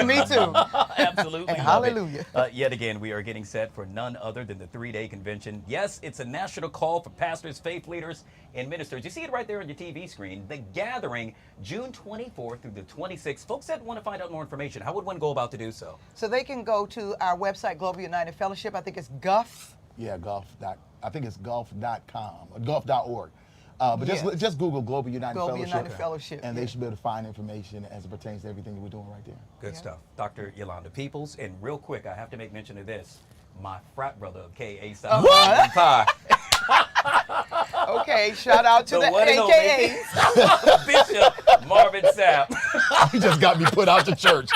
Me too. Absolutely. And hallelujah. Yet again, we are getting set for none other than the 3-day convention. Yes, it's a national call for pastors, faith leaders, and ministers. You see it right there on your TV screen. The gathering, June 24th through the 26th. Folks that want to find out more information, how would one go about to do so? So they can go to our website, Global United Fellowship. I think it's Gulf. Yeah, I think it's gulf.com, or gulf.org. But just Google Global United Fellowship, and they should be able to find information as it pertains to everything that we're doing right there. Good stuff. Dr. Yolanda Peoples, and real quick, I have to make mention of this. My frat brother of KA South Pie. Okay, shout out to the AKAs. Bishop Marvin Sapp. He just got me put out the church.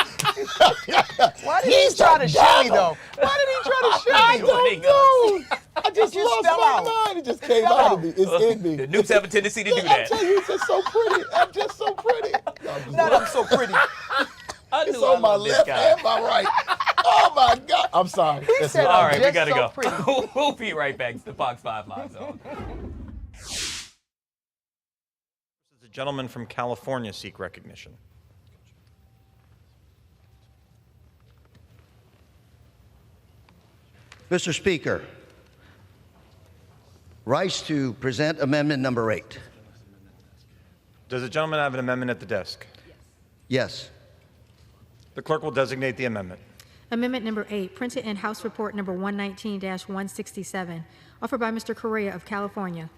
Why did he try to show me though? Why did he try to show me? I don't know. I just lost my mind. It just came out of me. It's in me. The Newts have a tendency to do I that. tell you, it's just so pretty. I'm just so pretty. I'm so pretty. It's on my left and my right. Oh my God. I'm sorry. He said, all right, we gotta so go. pretty. We'll be right back. It's the Fox 5 Live Zone. The gentleman from California seek recognition. Mr. Speaker, rise to present amendment number 8. Does the gentleman have an amendment at the desk? Yes. The clerk will designate the amendment. Amendment number 8, printed in House Report number 119-167, offered by Mr. Correa of California.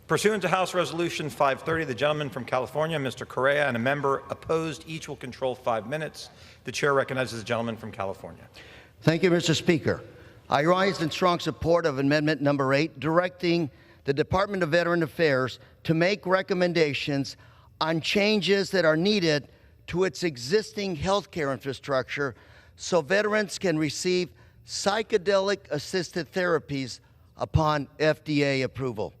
Pursuant to House Resolution 530, the gentleman from California, Mr. Correa, and a member opposed each will control 5 minutes. The chair recognizes the gentleman from California. Thank you, Mr. Speaker. I rise in strong support of amendment number 8, directing the Department of Veteran Affairs to make recommendations on changes that are needed to its existing healthcare infrastructure so veterans can receive psychedelic-assisted therapies upon FDA approval.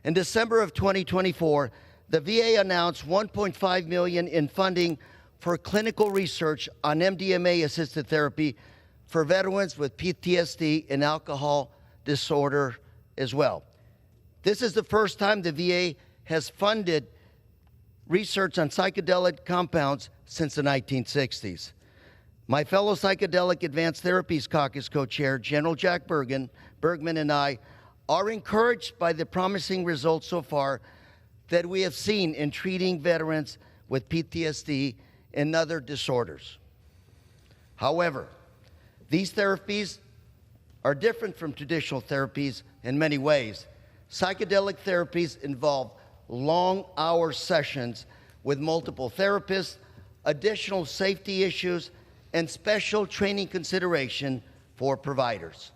In December of 2024, the VA announced $1.5 million in funding for clinical research on MDMA-assisted therapy for veterans with PTSD and alcohol disorder as well. This is the first time the VA has funded research on psychedelic compounds since the 1960s. My fellow Psychedelic Advanced Therapies Caucus co-chair, General Jack Bergman, and I are encouraged by the promising results so far that we have seen in treating veterans with PTSD and other disorders. However, these therapies are different from traditional therapies in many ways. Psychedelic therapies involve long-hour sessions with multiple therapists, additional safety issues, and special training consideration for providers.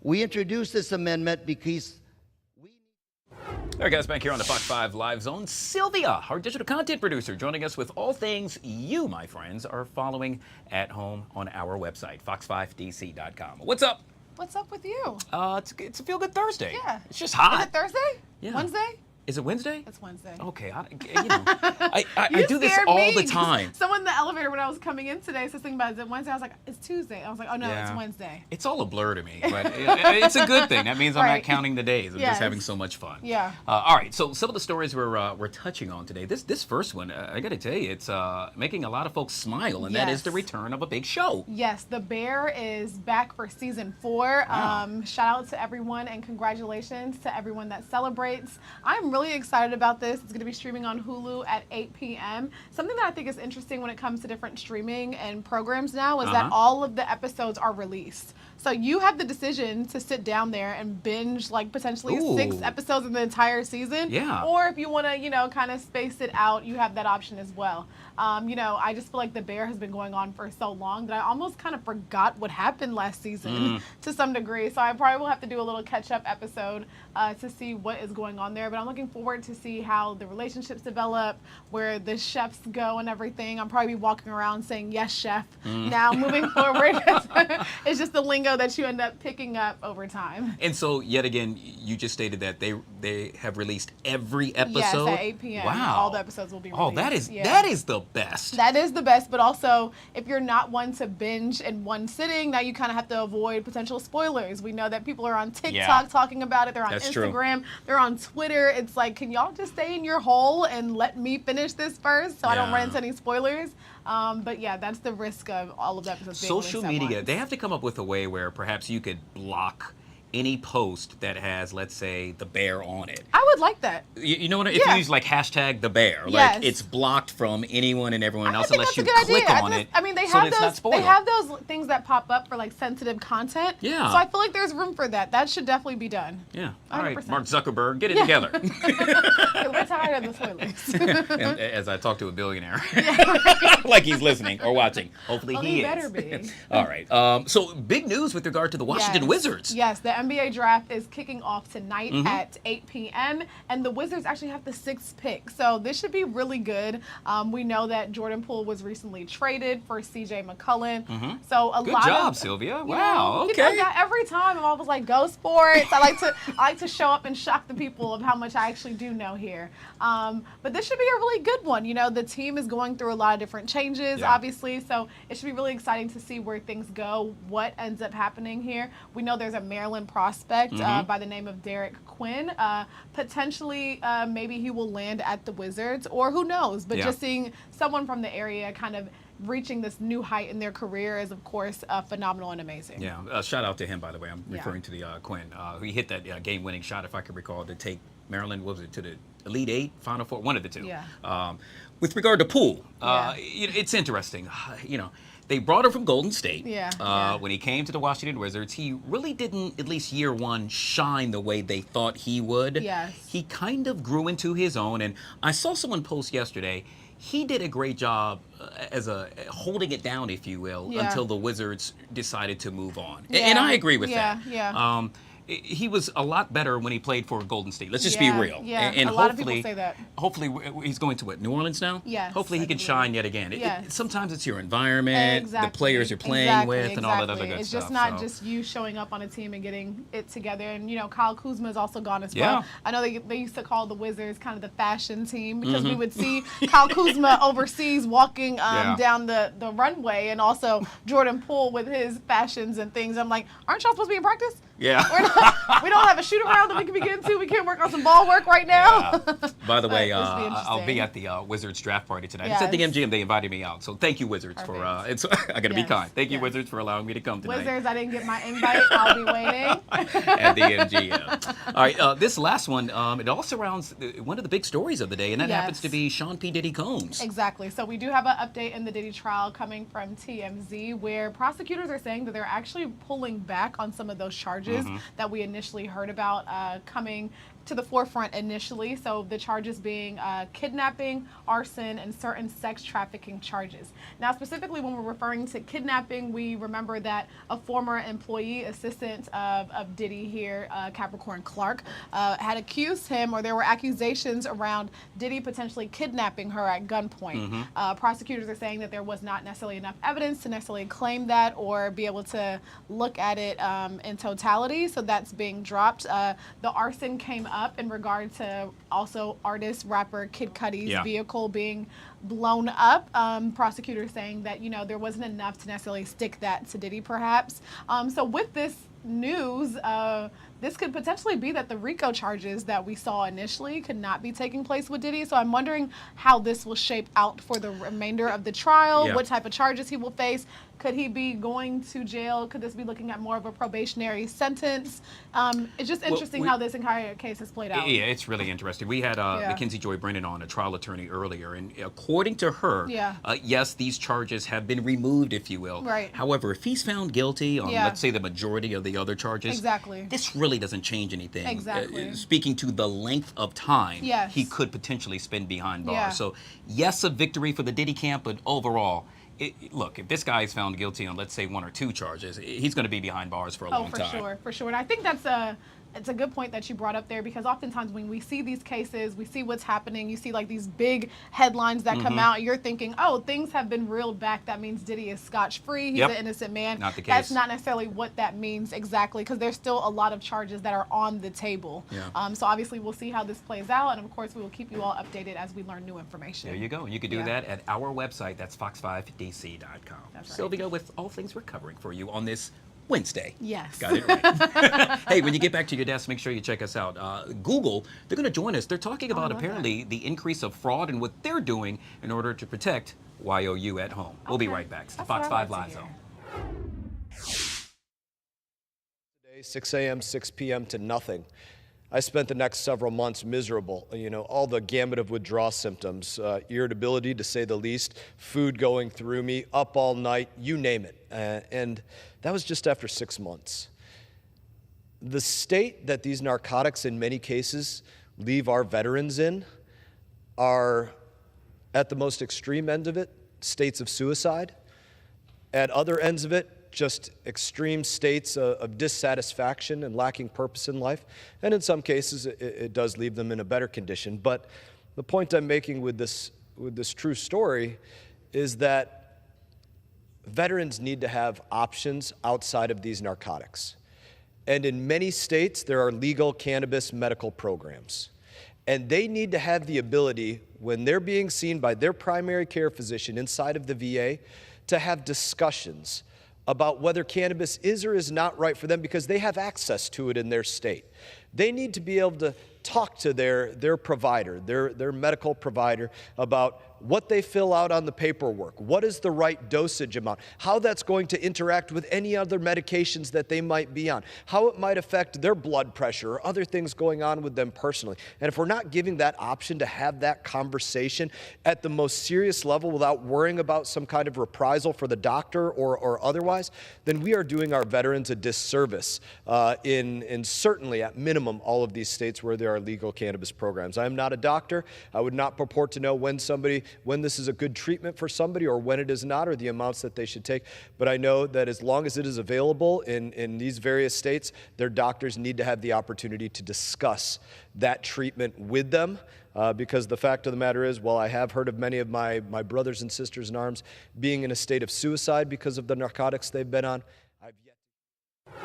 We introduced this amendment because All right, guys, back here on the Fox 5 Live Zone. Sylvia, our digital content producer, joining us with all things you, my friends, are following at home on our website, fox5dc.com. What's up? What's up with you? It's a Feel Good Thursday. Yeah. It's just hot. Is it Thursday? Yeah. Wednesday? Is it Wednesday? It's Wednesday. Okay, I do this all the time. Someone in the elevator when I was coming in today said something about, is it Wednesday? I was like, it's Tuesday. I was like, oh no, Yeah. it's Wednesday. It's all a blur to me, but it's a good thing. That means I'm not Right. counting the days. I'm Yes. just having so much fun. Yeah. All right, so some of the stories we're touching on today. This first one, I got to tell you, it's making a lot of folks smile, and that is Yes. the return of a big show. Yes, The Bear is back for season 4. Wow. Shout out to everyone and congratulations to everyone that celebrates. I'm really excited about this. It's going to be streaming on Hulu at 8 p.m. Something that I think is interesting when it comes to different streaming and programs now is that all of the episodes are released. So you have the decision to sit down there and binge like potentially 6 episodes in the entire season. Yeah. Or if you want to, you know, kind of space it out, you have that option as well. You know, I just feel like The Bear has been going on for so long that I almost kind of forgot what happened last season to some degree. So I probably will have to do a little catch-up episode to see what is going on there. But I'm looking forward to see how the relationships develop, where the chefs go and everything. I'm probably walking around saying, yes, chef. Now moving forward, it's just the lingo that you end up picking up over time. And so, yet again, you just stated that they have released every episode? Yes, at 8 p.m. Wow. All the episodes will be released. Oh, that is the best. That is the best, but also if you're not one to binge in one sitting, now you kind of have to avoid potential spoilers. We know that people are on TikTok talking about it. They're on Instagram. They're on Twitter. It's like, can y'all just stay in your hole and let me finish this first so I don't run into any spoilers? But yeah, that's the risk of all of the episodes being Social released at media, once. they have to come up with a way where perhaps you could block any post that has, let's say, the bear on it. I would like that. You know what? If you use like hashtag the bear, like it's blocked from anyone and everyone else unless you click on it. I mean, they so have that it's not those. spoiled. They have those things that pop up for like sensitive content. Yeah. So I feel like there's room for that. That should definitely be done. Yeah. 100%. All right, Mark Zuckerberg, get it together. We're tired of the spoilers. And as I talk to a billionaire, like he's listening or watching. Hopefully he is. better be. All right. So big news with regard to the Washington Wizards. Yes, the NBA draft is kicking off tonight at 8 p.m. and the Wizards actually have the 6th pick. So this should be really good. We know that Jordan Poole was recently traded for CJ McCollum. So Good job, Sylvia. Wow. You know, every time I'm always like, go sports. I like to show up and shock the people of how much I actually do know here. But this should be a really good one. You know, the team is going through a lot of different changes, obviously. So it should be really exciting to see where things go, what ends up happening here. We know there's a Maryland prospect by the name of Derek Quinn. Potentially, maybe he will land at the Wizards, or who knows. But just seeing someone from the area kind of reaching this new height in their career is, of course, phenomenal and amazing. Yeah, shout out to him, by the way. I'm referring to the Quinn. He hit that game-winning shot, if I can recall, to take Maryland, what was it, to the Elite Eight, Final Four, one of the two. Yeah. With regard to Poole, it's interesting. You know, they brought him from Golden State. When he came to the Washington Wizards, he really didn't, at least year one, shine the way they thought he would. He kind of grew into his own, and I saw someone post yesterday, he did a great job as holding it down, if you will, until the Wizards decided to move on. And I agree with that. He was a lot better when he played for Golden State. Let's just be real. And a lot of people say that. Hopefully, he's going to New Orleans now? Yes. Hopefully he can shine yet again. Sometimes it's your environment, the players you're playing with, and all that other good it's stuff. just not just you showing up on a team and getting it together. And, you know, Kyle Kuzma is also gone as well. I know they used to call the Wizards kind of the fashion team because we would see Kyle Kuzma overseas walking down the runway, and also Jordan Poole with his fashions and things. I'm like, aren't y'all supposed to be in practice? We don't have a shoot around that we can begin to. We can't work on some ball work right now. By the way, I'll be at the Wizards draft party tonight. It's at the MGM. They invited me out. So thank you, Wizards, for I got to be kind. Thank you, Wizards, for allowing me to come tonight. Wizards, I didn't get my invite. I'll be waiting. At the MGM. All right, this last one, it all surrounds one of the big stories of the day, and that happens to be Sean P. Diddy Combs. Exactly. So we do have an update in the Diddy trial coming from TMZ, where prosecutors are saying that they're actually pulling back on some of those charges that we initially heard about coming to the forefront initially. So the charges being kidnapping, arson, and certain sex trafficking charges. Now, specifically when we're referring to kidnapping, we remember that a former employee assistant of Diddy here, Capricorn Clark, had accused him, or there were accusations around Diddy potentially kidnapping her at gunpoint. Prosecutors are saying that there was not necessarily enough evidence to necessarily claim that or be able to look at it in totality. So that's being dropped. The arson came up in regard to also artist, rapper Kid Cudi's vehicle being blown up. Prosecutors saying that, you know, there wasn't enough to necessarily stick that to Diddy perhaps. So with this news, this could potentially be that the RICO charges that we saw initially could not be taking place with Diddy. So I'm wondering how this will shape out for the remainder of the trial, what type of charges he will face. Could he be going to jail? Could this be looking at more of a probationary sentence? It's just interesting how this entire case has played out. Yeah, it's really interesting. We had Mackenzie Joy Brennan on, a trial attorney, earlier, and according to her, yes, these charges have been removed, if you will. Right. However, if he's found guilty on, let's say, the majority of the other charges, this really doesn't change anything. Exactly. Speaking to the length of time he could potentially spend behind bars. So, yes, a victory for the Diddy camp, but overall, look, if this guy is found guilty on, let's say, 1 or 2 charges, he's going to be behind bars for a long time. For sure. And I think it's a good point that you brought up there, because oftentimes when we see these cases, we see what's happening, you see like these big headlines that come out, you're thinking, oh, things have been reeled back. That means Diddy is scotch-free. He's an innocent man. Not the case. That's not necessarily what that means exactly, because there's still a lot of charges that are on the table. So obviously we'll see how this plays out, and of course we will keep you all updated as we learn new information. There you go. You can do that at our website. That's fox5dc.com. That's right. Sylvia, with all things we're covering for you on this Wednesday. Yes. Got it right. Hey, when you get back to your desk, make sure you check us out. Google, they're going to join us. They're talking about apparently the increase of fraud and what they're doing in order to protect YOU at home. We'll be right back. It's the Fox 5 Live Zone. Today, 6 a.m., 6 p.m. to nothing. I spent the next several months miserable. You know, all the gamut of withdrawal symptoms, irritability to say the least, food going through me, up all night, you name it. And that was just after 6 months. The state that these narcotics in many cases leave our veterans in are, at the most extreme end of it, states of suicide. At other ends of it, just extreme states of dissatisfaction and lacking purpose in life. And in some cases, it does leave them in a better condition. But the point I'm making with this true story is that veterans need to have options outside of these narcotics. And in many states, there are legal cannabis medical programs. And they need to have the ability, when they're being seen by their primary care physician inside of the VA, to have discussions about whether cannabis is or is not right for them, because they have access to it in their state. They need to be able to talk to their provider, their medical provider, about what they fill out on the paperwork, what is the right dosage amount, how that's going to interact with any other medications that they might be on, how it might affect their blood pressure or other things going on with them personally. And if we're not giving that option to have that conversation at the most serious level without worrying about some kind of reprisal for the doctor or otherwise, then we are doing our veterans a disservice in certainly at minimum all of these states where there are legal cannabis programs. I am not a doctor. I would not purport to know when this is a good treatment for somebody or when it is not, or the amounts that they should take. But I know that as long as it is available in these various states, their doctors need to have the opportunity to discuss that treatment with them. Because the fact of the matter is, while I have heard of many of my brothers and sisters in arms being in a state of suicide because of the narcotics they've been on, I've yet to...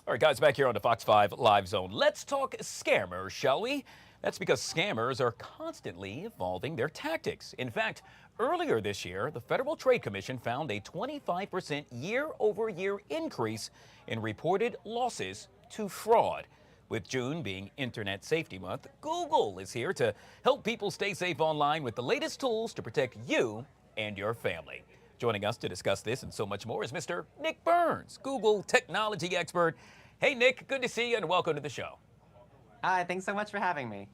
All right, guys, back here on the Fox 5 Live Zone. Let's talk scammers, shall we? That's because scammers are constantly evolving their tactics. In fact, earlier this year, the Federal Trade Commission found a 25% year-over-year increase in reported losses to fraud. With June being Internet Safety Month, Google is here to help people stay safe online with the latest tools to protect you and your family. Joining us to discuss this and so much more is Mr. Nick Burns, Google technology expert. Hey, Nick, good to see you and welcome to the show. Hi, thanks so much for having me.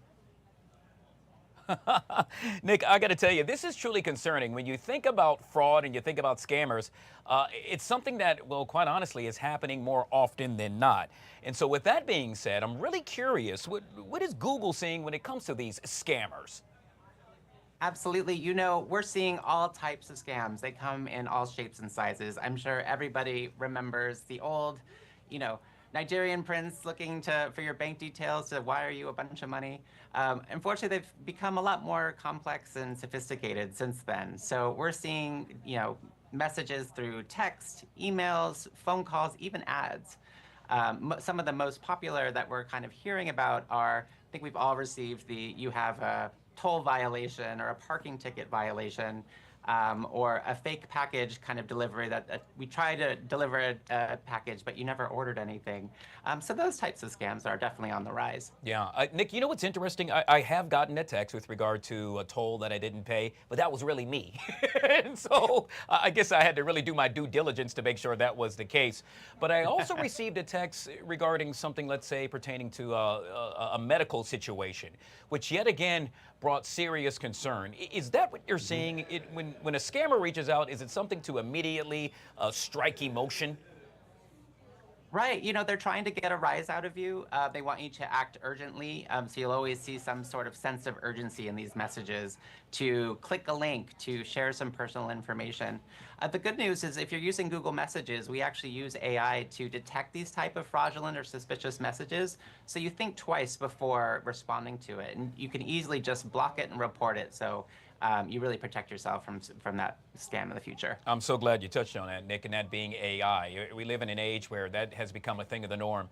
Nick, I got to tell you, this is truly concerning. When you think about fraud and you think about scammers, it's something that, well, quite honestly, is happening more often than not. And so with that being said, I'm really curious, what is Google seeing when it comes to these scammers? Absolutely. You know, we're seeing all types of scams. They come in all shapes and sizes. I'm sure everybody remembers the old, Nigerian prince looking for your bank details to wire you a bunch of money. Unfortunately, they've become a lot more complex and sophisticated since then. So we're seeing, messages through text, emails, phone calls, even ads. Some of the most popular that we're kind of hearing about are, I think we've all received you have a toll violation or a parking ticket violation. or a fake package kind of delivery that we try to deliver a package, but you never ordered anything. So those types of scams are definitely on the rise. Yeah. Nick, you know what's interesting? I have gotten a text with regard to a toll that I didn't pay, but that was really me. And so I guess I had to really do my due diligence to make sure that was the case. But I also received a text regarding something, let's say, pertaining to a medical situation, which yet again brought serious concern. Is that what you're seeing? When a scammer reaches out, is it something to immediately strike emotion? Right, you know, they're trying to get a rise out of you. They want you to act urgently. So you'll always see some sort of sense of urgency in these messages to click a link, to share some personal information. The good news is if you're using Google Messages, we actually use AI to detect these type of fraudulent or suspicious messages. So you think twice before responding to it. And you can easily just block it and report it. So you really protect yourself from that scam in the future. I'm so glad you touched on that, Nick, and that being AI. We live in an age where that has become a thing of the norm.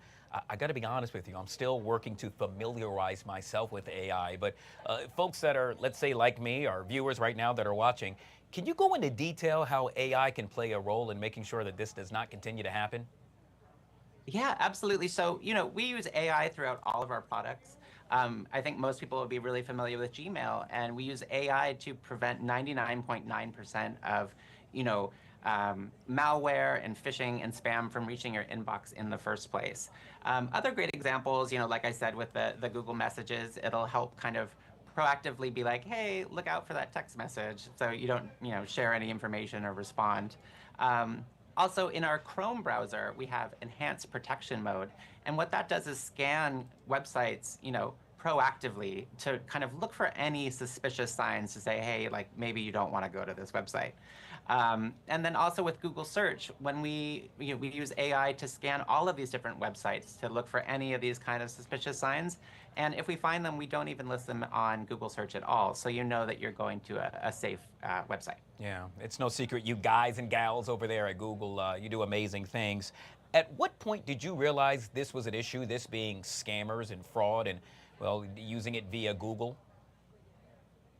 I got to be honest with you, I'm still working to familiarize myself with AI, but folks that are, let's say, like me, or viewers right now that are watching, can you go into detail how AI can play a role in making sure that this does not continue to happen? Yeah, absolutely. So, you know, we use AI throughout all of our products. I think most people will be really familiar with Gmail, and we use AI to prevent 99.9% of, you know, malware and phishing and spam from reaching your inbox in the first place. Other great examples, you know, like I said, with the Google Messages, it'll help kind of proactively be like, hey, look out for that text message, so you don't, you know, share any information or respond. Also, in our Chrome browser, we have enhanced protection mode. And what that does is scan websites, you know, proactively to kind of look for any suspicious signs to say, hey, like maybe you don't want to go to this website. And then also with Google Search, when we use AI to scan all of these different websites to look for any of these kind of suspicious signs. And if we find them, we don't even list them on Google Search at all. So you know that you're going to a safe website. Yeah, it's no secret. You guys and gals over there at Google, you do amazing things. At what point did you realize this was an issue, this being scammers and fraud and, well, using it via Google?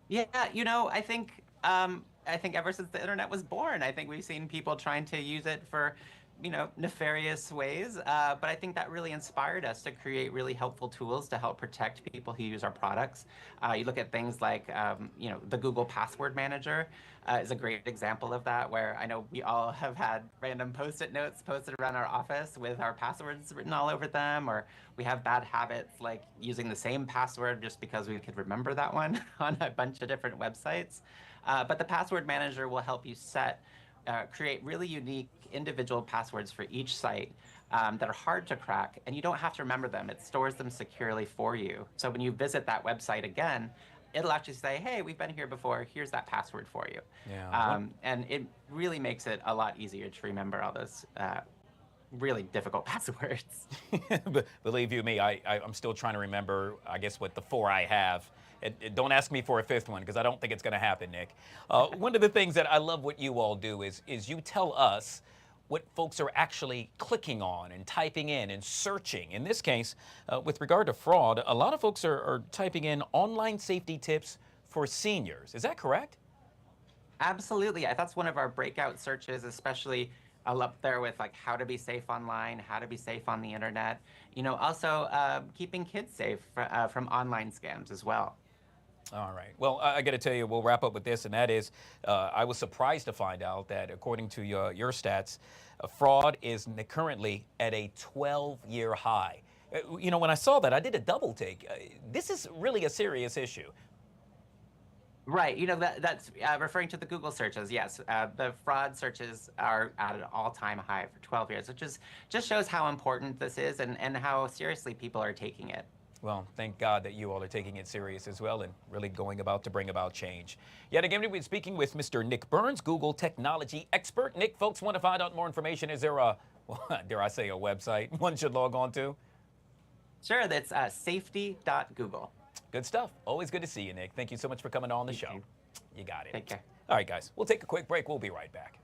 Yeah, you know, I think ever since the internet was born, I think we've seen people trying to use it for, you know, nefarious ways. But I think that really inspired us to create really helpful tools to help protect people who use our products. You look at things like, you know, the Google Password Manager is a great example of that, where I know we all have had random Post-it notes posted around our office with our passwords written all over them, or we have bad habits like using the same password just because we could remember that one on a bunch of different websites. But the Password Manager will help you create really unique individual passwords for each site that are hard to crack, and you don't have to remember them. It stores them securely for you. So when you visit that website again, it'll actually say, hey, we've been here before, here's that password for you. Yeah. And it really makes it a lot easier to remember all those really difficult passwords. Believe you me, I'm still trying to remember, I guess, what the 4 I have. Don't ask me for a 5th one, because I don't think it's going to happen, Nick. One of the things that I love what you all do is you tell us what folks are actually clicking on and typing in and searching. In this case, with regard to fraud, a lot of folks are typing in online safety tips for seniors. Is that correct? Absolutely. That's one of our breakout searches, especially up there with like how to be safe online, how to be safe on the internet. You know, also keeping kids safe from online scams as well. All right. Well, I got to tell you, we'll wrap up with this, and that is, I was surprised to find out that according to your stats, fraud is currently at a 12-year high. You know, when I saw that, I did a double take. This is really a serious issue. Right. You know, that's referring to the Google searches. Yes, the fraud searches are at an all-time high for 12 years, which just shows how important this is and how seriously people are taking it. Well, thank God that you all are taking it serious as well and really going about to bring about change. Yet again, we've been speaking with Mr. Nick Burns, Google technology expert. Nick, folks want to find out more information. Is there a, well, dare I say, a website one should log on to? Sure, that's safety.google. Good stuff. Always good to see you, Nick. Thank you so much for coming on the show. You got it. Take care. All right, guys, we'll take a quick break. We'll be right back.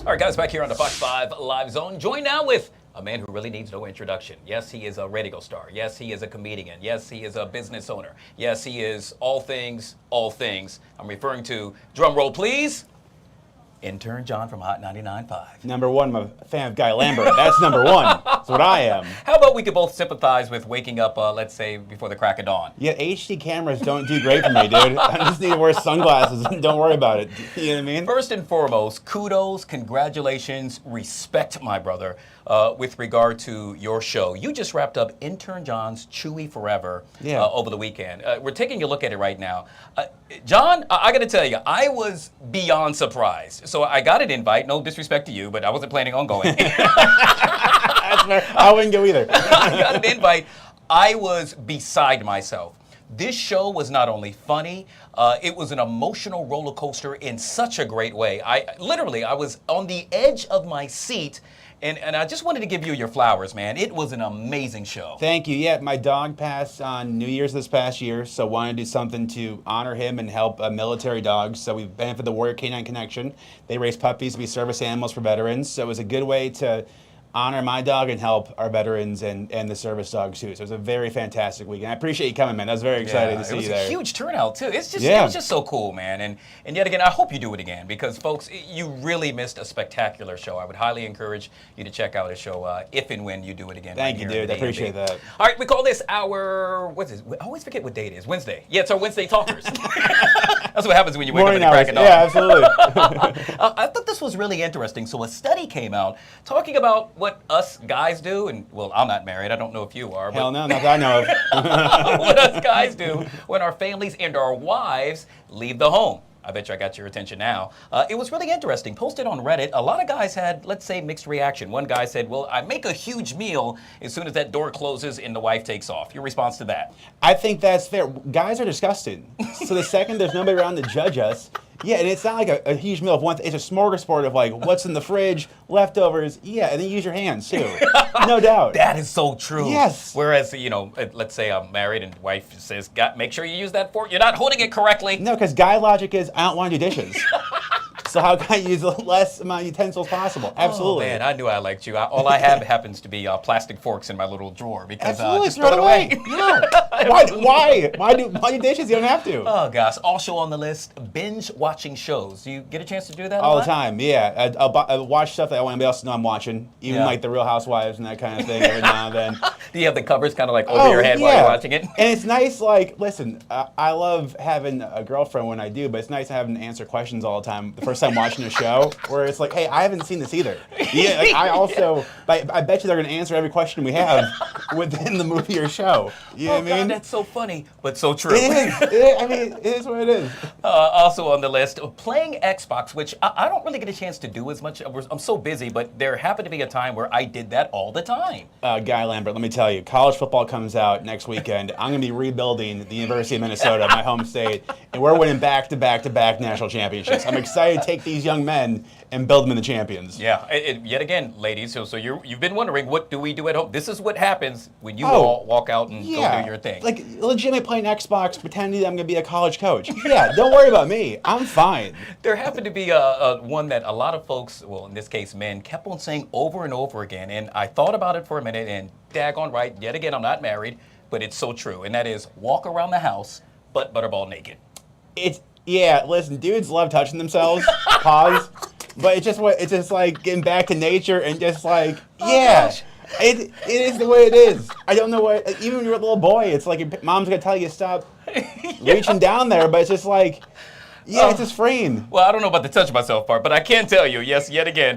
All right, guys, back here on the Fox 5 Live Zone. Joined now with a man who really needs no introduction. Yes, he is a radio star. Yes, he is a comedian. Yes, he is a business owner. Yes, he is all things, all things. I'm referring to, drum roll please, Intern John from Hot 99.5. Number one, I'm a fan of Guy Lambert. That's number one. That's what I am. How about we could both sympathize with waking up, let's say, before the crack of dawn? Yeah, HD cameras don't do great for me, dude. I just need to wear sunglasses and don't worry about it. You know what I mean? First and foremost, kudos, congratulations, respect, my brother, with regard to your show. You just wrapped up Intern John's Chewy Forever over the weekend. We're taking a look at it right now. John, I got to tell you, I was beyond surprised. So I got an invite, no disrespect to you, but I wasn't planning on going. I wouldn't go either. I got an invite. I was beside myself. This show was not only funny, it was an emotional roller coaster in such a great way. I was on the edge of my seat, and I just wanted to give you your flowers, man. It was an amazing show. Thank you. Yeah, my dog passed on New Year's this past year, so wanted to do something to honor him and help military dogs. So we benefited the Warrior Canine Connection. They raise puppies to be service animals for veterans, so it was a good way to honor my dog and help our veterans and the service dogs too. So it was a very fantastic weekend. I appreciate you coming, man. I was very excited to see you there. It was a huge turnout too. It was just so cool, man. And yet again, I hope you do it again because folks, you really missed a spectacular show. I would highly encourage you to check out a show if and when you do it again. Thank you, dude. I appreciate that. All right, we call this our, what's this? I always forget what day it is. Wednesday. Yeah, it's our Wednesday Talkers. That's what happens when you wake up in the crack of dawn. Yeah, absolutely. I thought this was really interesting. So a study came out talking about what us guys do, and well, I'm not married. I don't know if you are. Hell no, not that I know of. What us guys do when our families and our wives leave the home. I bet you I got your attention now. It was really interesting. Posted on Reddit, a lot of guys had, let's say, mixed reaction. One guy said, well, I make a huge meal as soon as that door closes and the wife takes off. Your response to that? I think that's fair. Guys are disgusting. So the second there's nobody around to judge us, yeah, and it's not like a huge meal of one thing. It's a smorgasbord of like what's in the fridge, leftovers, yeah, and then you use your hands too. No doubt. That is so true. Yes. Whereas, you know, let's say I'm married and wife says, make sure you use that fork. You're not holding it correctly. No, because guy logic is I don't want to do dishes. So how can I use the less amount of utensils possible? Absolutely. Oh, man, I knew I liked you. All I have happens to be plastic forks in my little drawer because just throw it away. Yeah. Why do dishes? You don't have to. Oh, gosh. Also on the list, binge watching shows. Do you get a chance to do that all the time? Yeah. I'll watch stuff that I want anybody else to know I'm watching, even like The Real Housewives and that kind of thing every now and then. Do you have the covers kind of like over your head while you're watching it? And it's nice, like, listen, I love having a girlfriend when I do, but it's nice having to answer questions all the time. The first time watching a show where it's like, hey, I haven't seen this either. Yeah, like, I also, I bet you they're going to answer every question we have within the movie or show. You know what I mean? God, that's so funny, but so true. It is. I mean, it is what it is. Also on the list, playing Xbox, which I don't really get a chance to do as much. I'm so busy, but there happened to be a time where I did that all the time. Guy Lambert, let me tell you, college football comes out next weekend. I'm going to be rebuilding the University of Minnesota, my home state, and we're winning back-to-back national championships. I'm excited to take these young men and build them into champions. Yeah, yet again, ladies, so you've been wondering, what do we do at home? This is what happens when you all walk out and go do your thing. Like, legitimately playing Xbox, pretending that I'm going to be a college coach. Yeah, don't worry about me. I'm fine. There happened to be one that a lot of folks, well, in this case, men, kept on saying over and over again, and I thought about it for a minute, and daggone right, yet again, I'm not married, but it's so true, and that is walk around the house, but butterball naked. Yeah, listen, dudes love touching themselves, pause, but it's just like getting back to nature and just like, gosh. It is the way it is. I don't know what, even when you're a little boy, it's like your mom's going to tell you to stop reaching down there, but it's just like, it's just freeing. Well, I don't know about the touch myself part, but I can tell you, yes, yet again,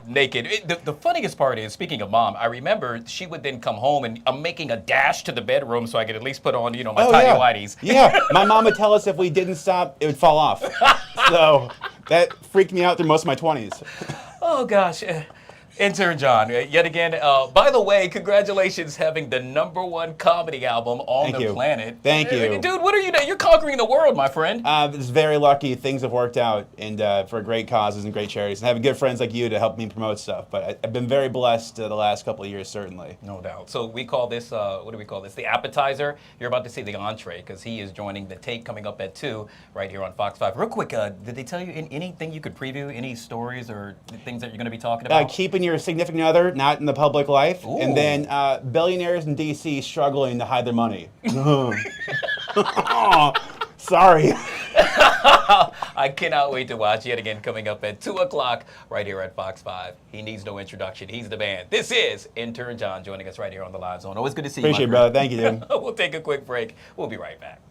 naked. The funniest part is, speaking of mom, I remember she would then come home and I'm making a dash to the bedroom so I could at least put on, my tidy whities. Yeah, my mom would tell us if we didn't stop, it would fall off. So that freaked me out through most of my 20s. Oh, gosh. Intern John, yet again, by the way, congratulations having the #1 comedy album on the planet. Thank you. Dude, what are you doing? You're conquering the world, my friend. It's very lucky. Things have worked out and for great causes and great charities. And having good friends like you to help me promote stuff. But I've been very blessed the last couple of years, certainly. No doubt. So we call this, what do we call this? The appetizer. You're about to see the entree because he is joining the take coming up at 2 right here on Fox 5. Real quick, did they tell you anything you could preview? Any stories or things that you're going to be talking about? Keeping your significant other not in the public life. Ooh. And then billionaires in D.C. struggling to hide their money. Oh, sorry. I cannot wait to watch yet again coming up at 2 o'clock right here at Fox 5. He needs no introduction. He's the man. This is Intern John joining us right here on the Live Zone. Always good to see you. Appreciate it, brother. Thank you, dude. We'll take a quick break. We'll be right back.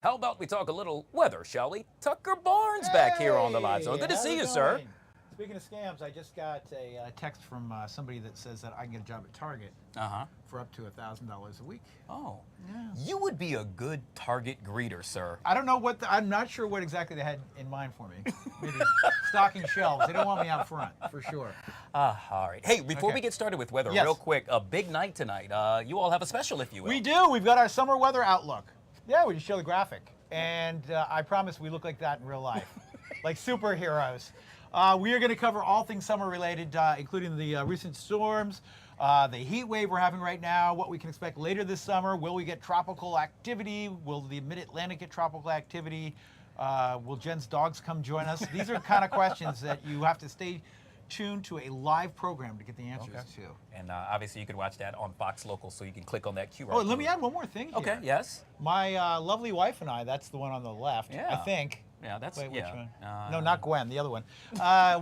How about we talk a little weather, shall we? Tucker Barnes back here on the Live Zone. Good to see you, sir. Speaking of scams, I just got a text from somebody that says that I can get a job at Target for up to $1,000 a week. Oh, yeah. You would be a good Target greeter, sir. I don't know what, I'm not sure what exactly they had in mind for me. Maybe stocking shelves. They don't want me out front, for sure. All right. Hey, before we get started with weather, real quick, a big night tonight. You all have a special, if you will. We do. We've got our summer weather outlook. Yeah, we just show the graphic. And I promise we look like that in real life, like superheroes. We are going to cover all things summer related, including the recent storms, the heat wave we're having right now, what we can expect later this summer. Will we get tropical activity? Will the mid-Atlantic get tropical activity? Will Jen's dogs come join us? These are kind of questions that you have to stay tuned to a live program to get the answers to. And obviously you can watch that on Fox Local, so you can click on that QR Oh, code. let me add one more thing here. Okay, yes. My lovely wife and I, that's the one on the left, I think. Yeah, that's, Wait, which yeah. one? No, not Gwen, the other one.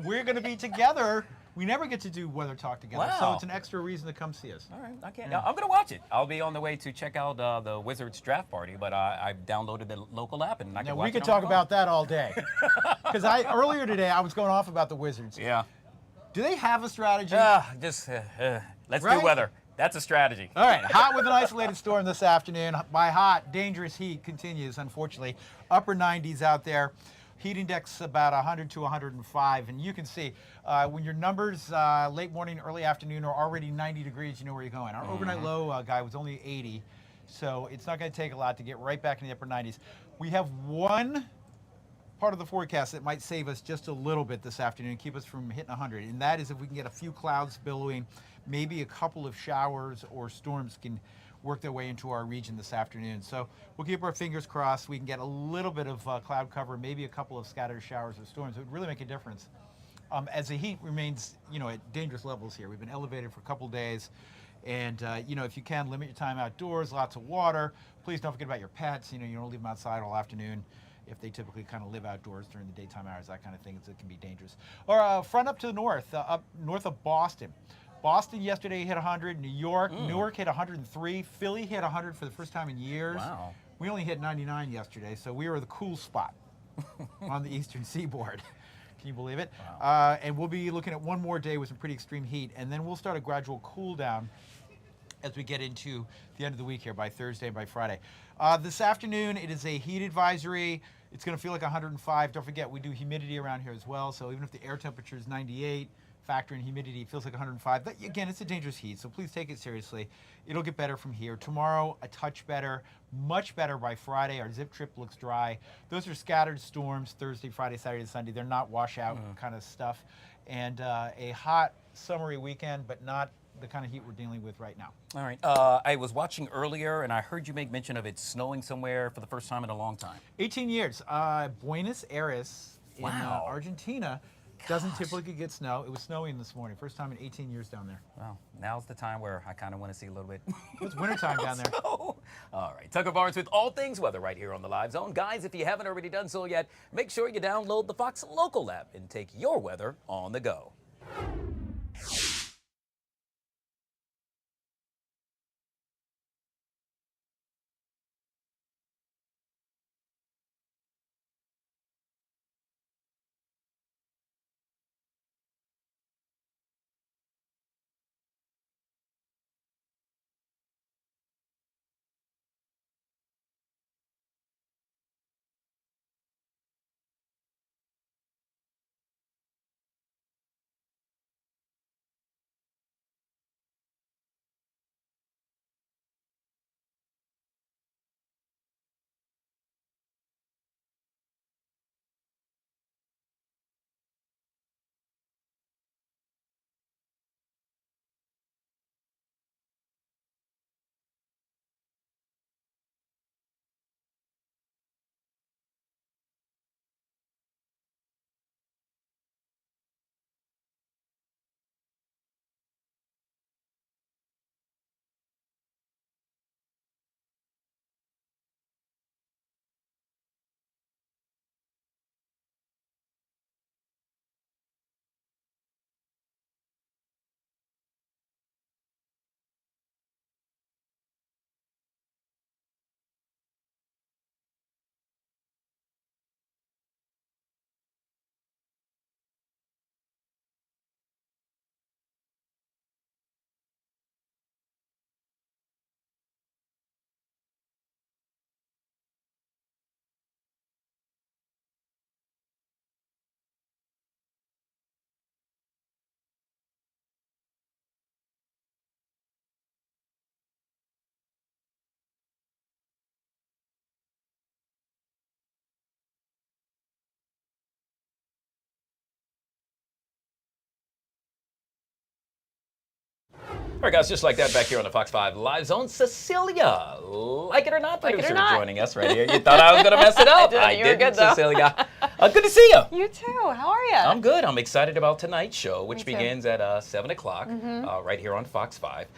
We're going to be together. We never get to do weather talk together, so Wow. it's an extra reason to come see us. All right, I can't. I'm going to watch it. I'll be on the way to check out the Wizards draft party, but I've downloaded the local app and I can Now, watch we it could on talk my about that all day. Because earlier today, I was going off about the Wizards. Yeah. Do they have a strategy? Let's do Right? weather. That's a strategy. All right, hot with an isolated storm this afternoon. By hot, dangerous heat continues, unfortunately. Upper 90s out there. Heat index about 100 to 105. And you can see when your numbers late morning, early afternoon are already 90 degrees, you know where you're going. Our overnight low, Guy, was only 80. So it's not going to take a lot to get right back in the upper 90s. We have one part of the forecast that might save us just a little bit this afternoon, keep us from hitting 100, and that is if we can get a few clouds billowing, maybe a couple of showers or storms can work their way into our region this afternoon. So we'll keep our fingers crossed. We can get a little bit of cloud cover, maybe a couple of scattered showers or storms. It would really make a difference. As the heat remains, at dangerous levels here. We've been elevated for a couple days. And, if you can, limit your time outdoors, lots of water. Please don't forget about your pets. You don't leave them outside all afternoon if they typically kind of live outdoors during the daytime hours, that kind of thing, it can be dangerous. Or front up to the north, up north of Boston. Boston yesterday hit 100, Newark hit 103, Philly hit 100 for the first time in years. Wow. We only hit 99 yesterday, so we were the cool spot on the eastern seaboard. Can you believe it? Wow. And we'll be looking at one more day with some pretty extreme heat, and then we'll start a gradual cool down as we get into the end of the week here by Thursday and by Friday. This afternoon, it is a heat advisory. It's going to feel like 105. Don't forget, we do humidity around here as well, so even if the air temperature is 98, factor in humidity, it feels like 105. But again, it's a dangerous heat, so please take it seriously. It'll get better from here. Tomorrow, a touch better, much better by Friday. Our zip trip looks dry. Those are scattered storms, Thursday, Friday, Saturday, Sunday. They're not washout kind of stuff. And a hot, summery weekend, but not the kind of heat we're dealing with right now. All right. I was watching earlier, and I heard you make mention of it snowing somewhere for the first time in a long time. 18 years. Buenos Aires in Argentina doesn't typically get snow. It was snowing this morning. First time in 18 years down there. Well, now's the time where I kind of want to see a little bit. It's wintertime down there. All right. Tucker Barnes with all things weather right here on the Live Zone. Guys, if you haven't already done so yet, make sure you download the Fox Local app and take your weather on the go. All right, guys, just like that, back here on the Fox 5 Live Zone, Cecilia, like it or not, Like it or producer, not. joining us right here. You thought I was going to mess it up. I did. You were good, though. Cecilia. Good to see you. You too. How are you? I'm good. I'm excited about tonight's show, which Me too. begins at 7 o'clock right here on Fox 5.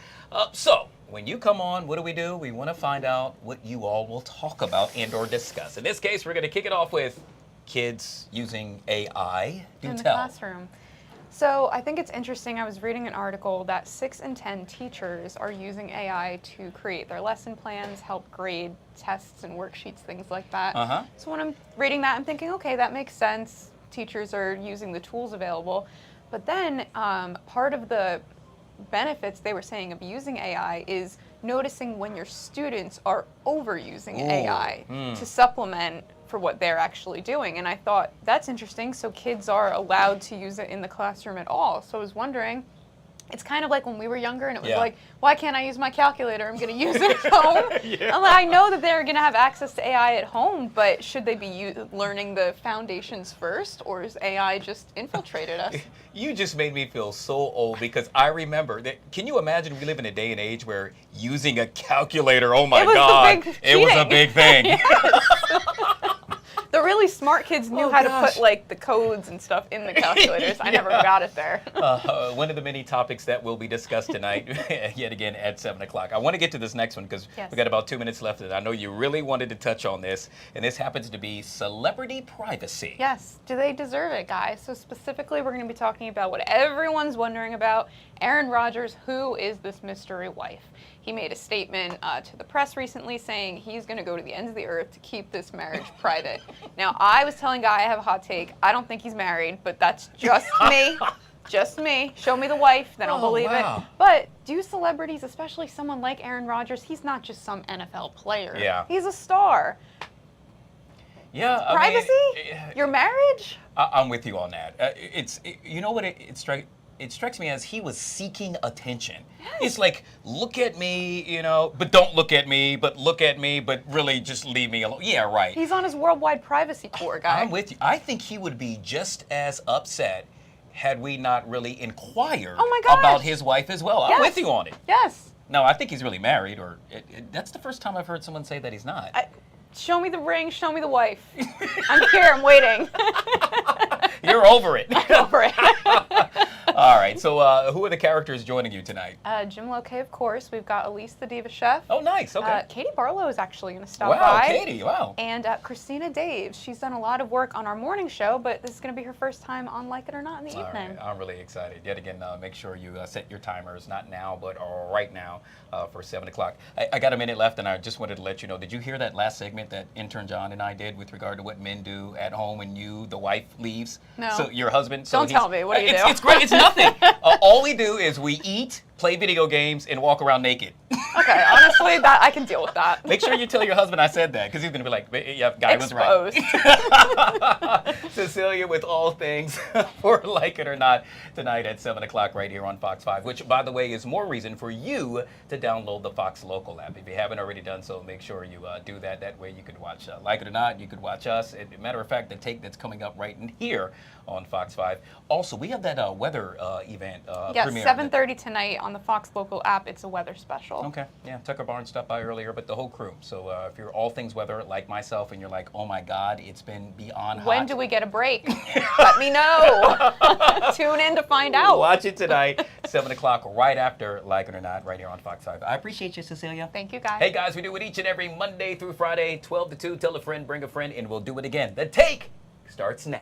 So, when you come on, what do? We want to find out what you all will talk about and or discuss. In this case, we're going to kick it off with kids using AI. Do in the tell. classroom. So I think it's interesting. I was reading an article that 6 in 10 teachers are using AI to create their lesson plans, help grade tests and worksheets, things like that. So when I'm reading that, I'm thinking, okay, that makes sense. Teachers are using the tools available. But then part of the benefits they were saying of using AI is noticing when your students are overusing AI to supplement for what they're actually doing. And I thought, that's interesting. So kids are allowed to use it in the classroom at all. So I was wondering, it's kind of like when we were younger and it was like, why can't I use my calculator? I'm going to use it at home. I'm like, I know that they're going to have access to AI at home, but should they be learning the foundations first, or is AI just infiltrated us? You just made me feel so old because I remember that. Can you imagine we live in a day and age where using a calculator, oh my God, it was a big thing. The really smart kids knew how to put like the codes and stuff in the calculators. I never got it there. One of the many topics that will be discussed tonight, yet again at 7 o'clock. I want to get to this next one because we got about 2 minutes left, and I know you really wanted to touch on this, and this happens to be celebrity privacy. Yes. Do they deserve it, guys? So specifically, we're going to be talking about what everyone's wondering about. Aaron Rodgers, who is this mystery wife? He made a statement to the press recently saying he's going to go to the ends of the earth to keep this marriage private. Now, I was telling Guy I have a hot take. I don't think he's married, but that's just me. Just me. Show me the wife, then I'll believe it. But do celebrities, especially someone like Aaron Rodgers, he's not just some NFL player. Yeah. He's a star. Yeah. Privacy? Your marriage? I'm with you on that. You know what it strikes me as he was seeking attention. It's like, look at me, but don't look at me, but look at me, but really just leave me alone. Yeah, right. He's on his worldwide privacy tour, Guy. I'm with you. I think he would be just as upset had we not really inquired about his wife as well. I'm with you on it. Yes. No, I think he's really married, or that's the first time I've heard someone say that he's not. Show me the ring, show me the wife. I'm here, I'm waiting. You're over it. I'm over it. All right, so who are the characters joining you tonight? Jim Lokay, of course. We've got Elise the Diva Chef. Oh, nice, okay. Katie Barlow is actually going to stop by. Wow, Katie, wow. And Christina Daves. She's done a lot of work on our morning show, but this is going to be her first time on Like It or Not in the evening. Right. I'm really excited. Yet again, make sure you set your timers, not now, but right now for 7 o'clock. I got a minute left, and I just wanted to let you know, did you hear that last segment that intern John and I did with regard to what men do at home when the wife, leaves? No. So your husband. Don't tell me. What do you do? It's great. It's nothing. All we do is we eat, play video games, and walk around naked. Okay, honestly, that I can deal with that. Make sure you tell your husband I said that, because he's going to be like, yeah, Guy was right. Cecilia with all things for Like It or Not tonight at 7 o'clock right here on Fox 5, which, by the way, is more reason for you to download the Fox Local app. If you haven't already done so, make sure you do that. That way you could watch Like It or Not, you could watch us. As a matter of fact, the take that's coming up right in here on Fox 5. Also, we have that weather event yes, premiere. 7:30 tonight on the Fox Local app. It's a weather special. Okay, yeah, Tucker Barnes stopped by earlier, but the whole crew. So if you're all things weather like myself and you're like, oh my God, it's been beyond hot. When do we get a break? Let me know. Tune in to find out. Watch it tonight, 7 o'clock, right after Like It or Not, right here on Fox 5. I appreciate you, Cecilia. Thank you, guys. Hey, guys, we do it each and every Monday through Friday, 12 to 2. Tell a friend, bring a friend, and we'll do it again. The Take starts now.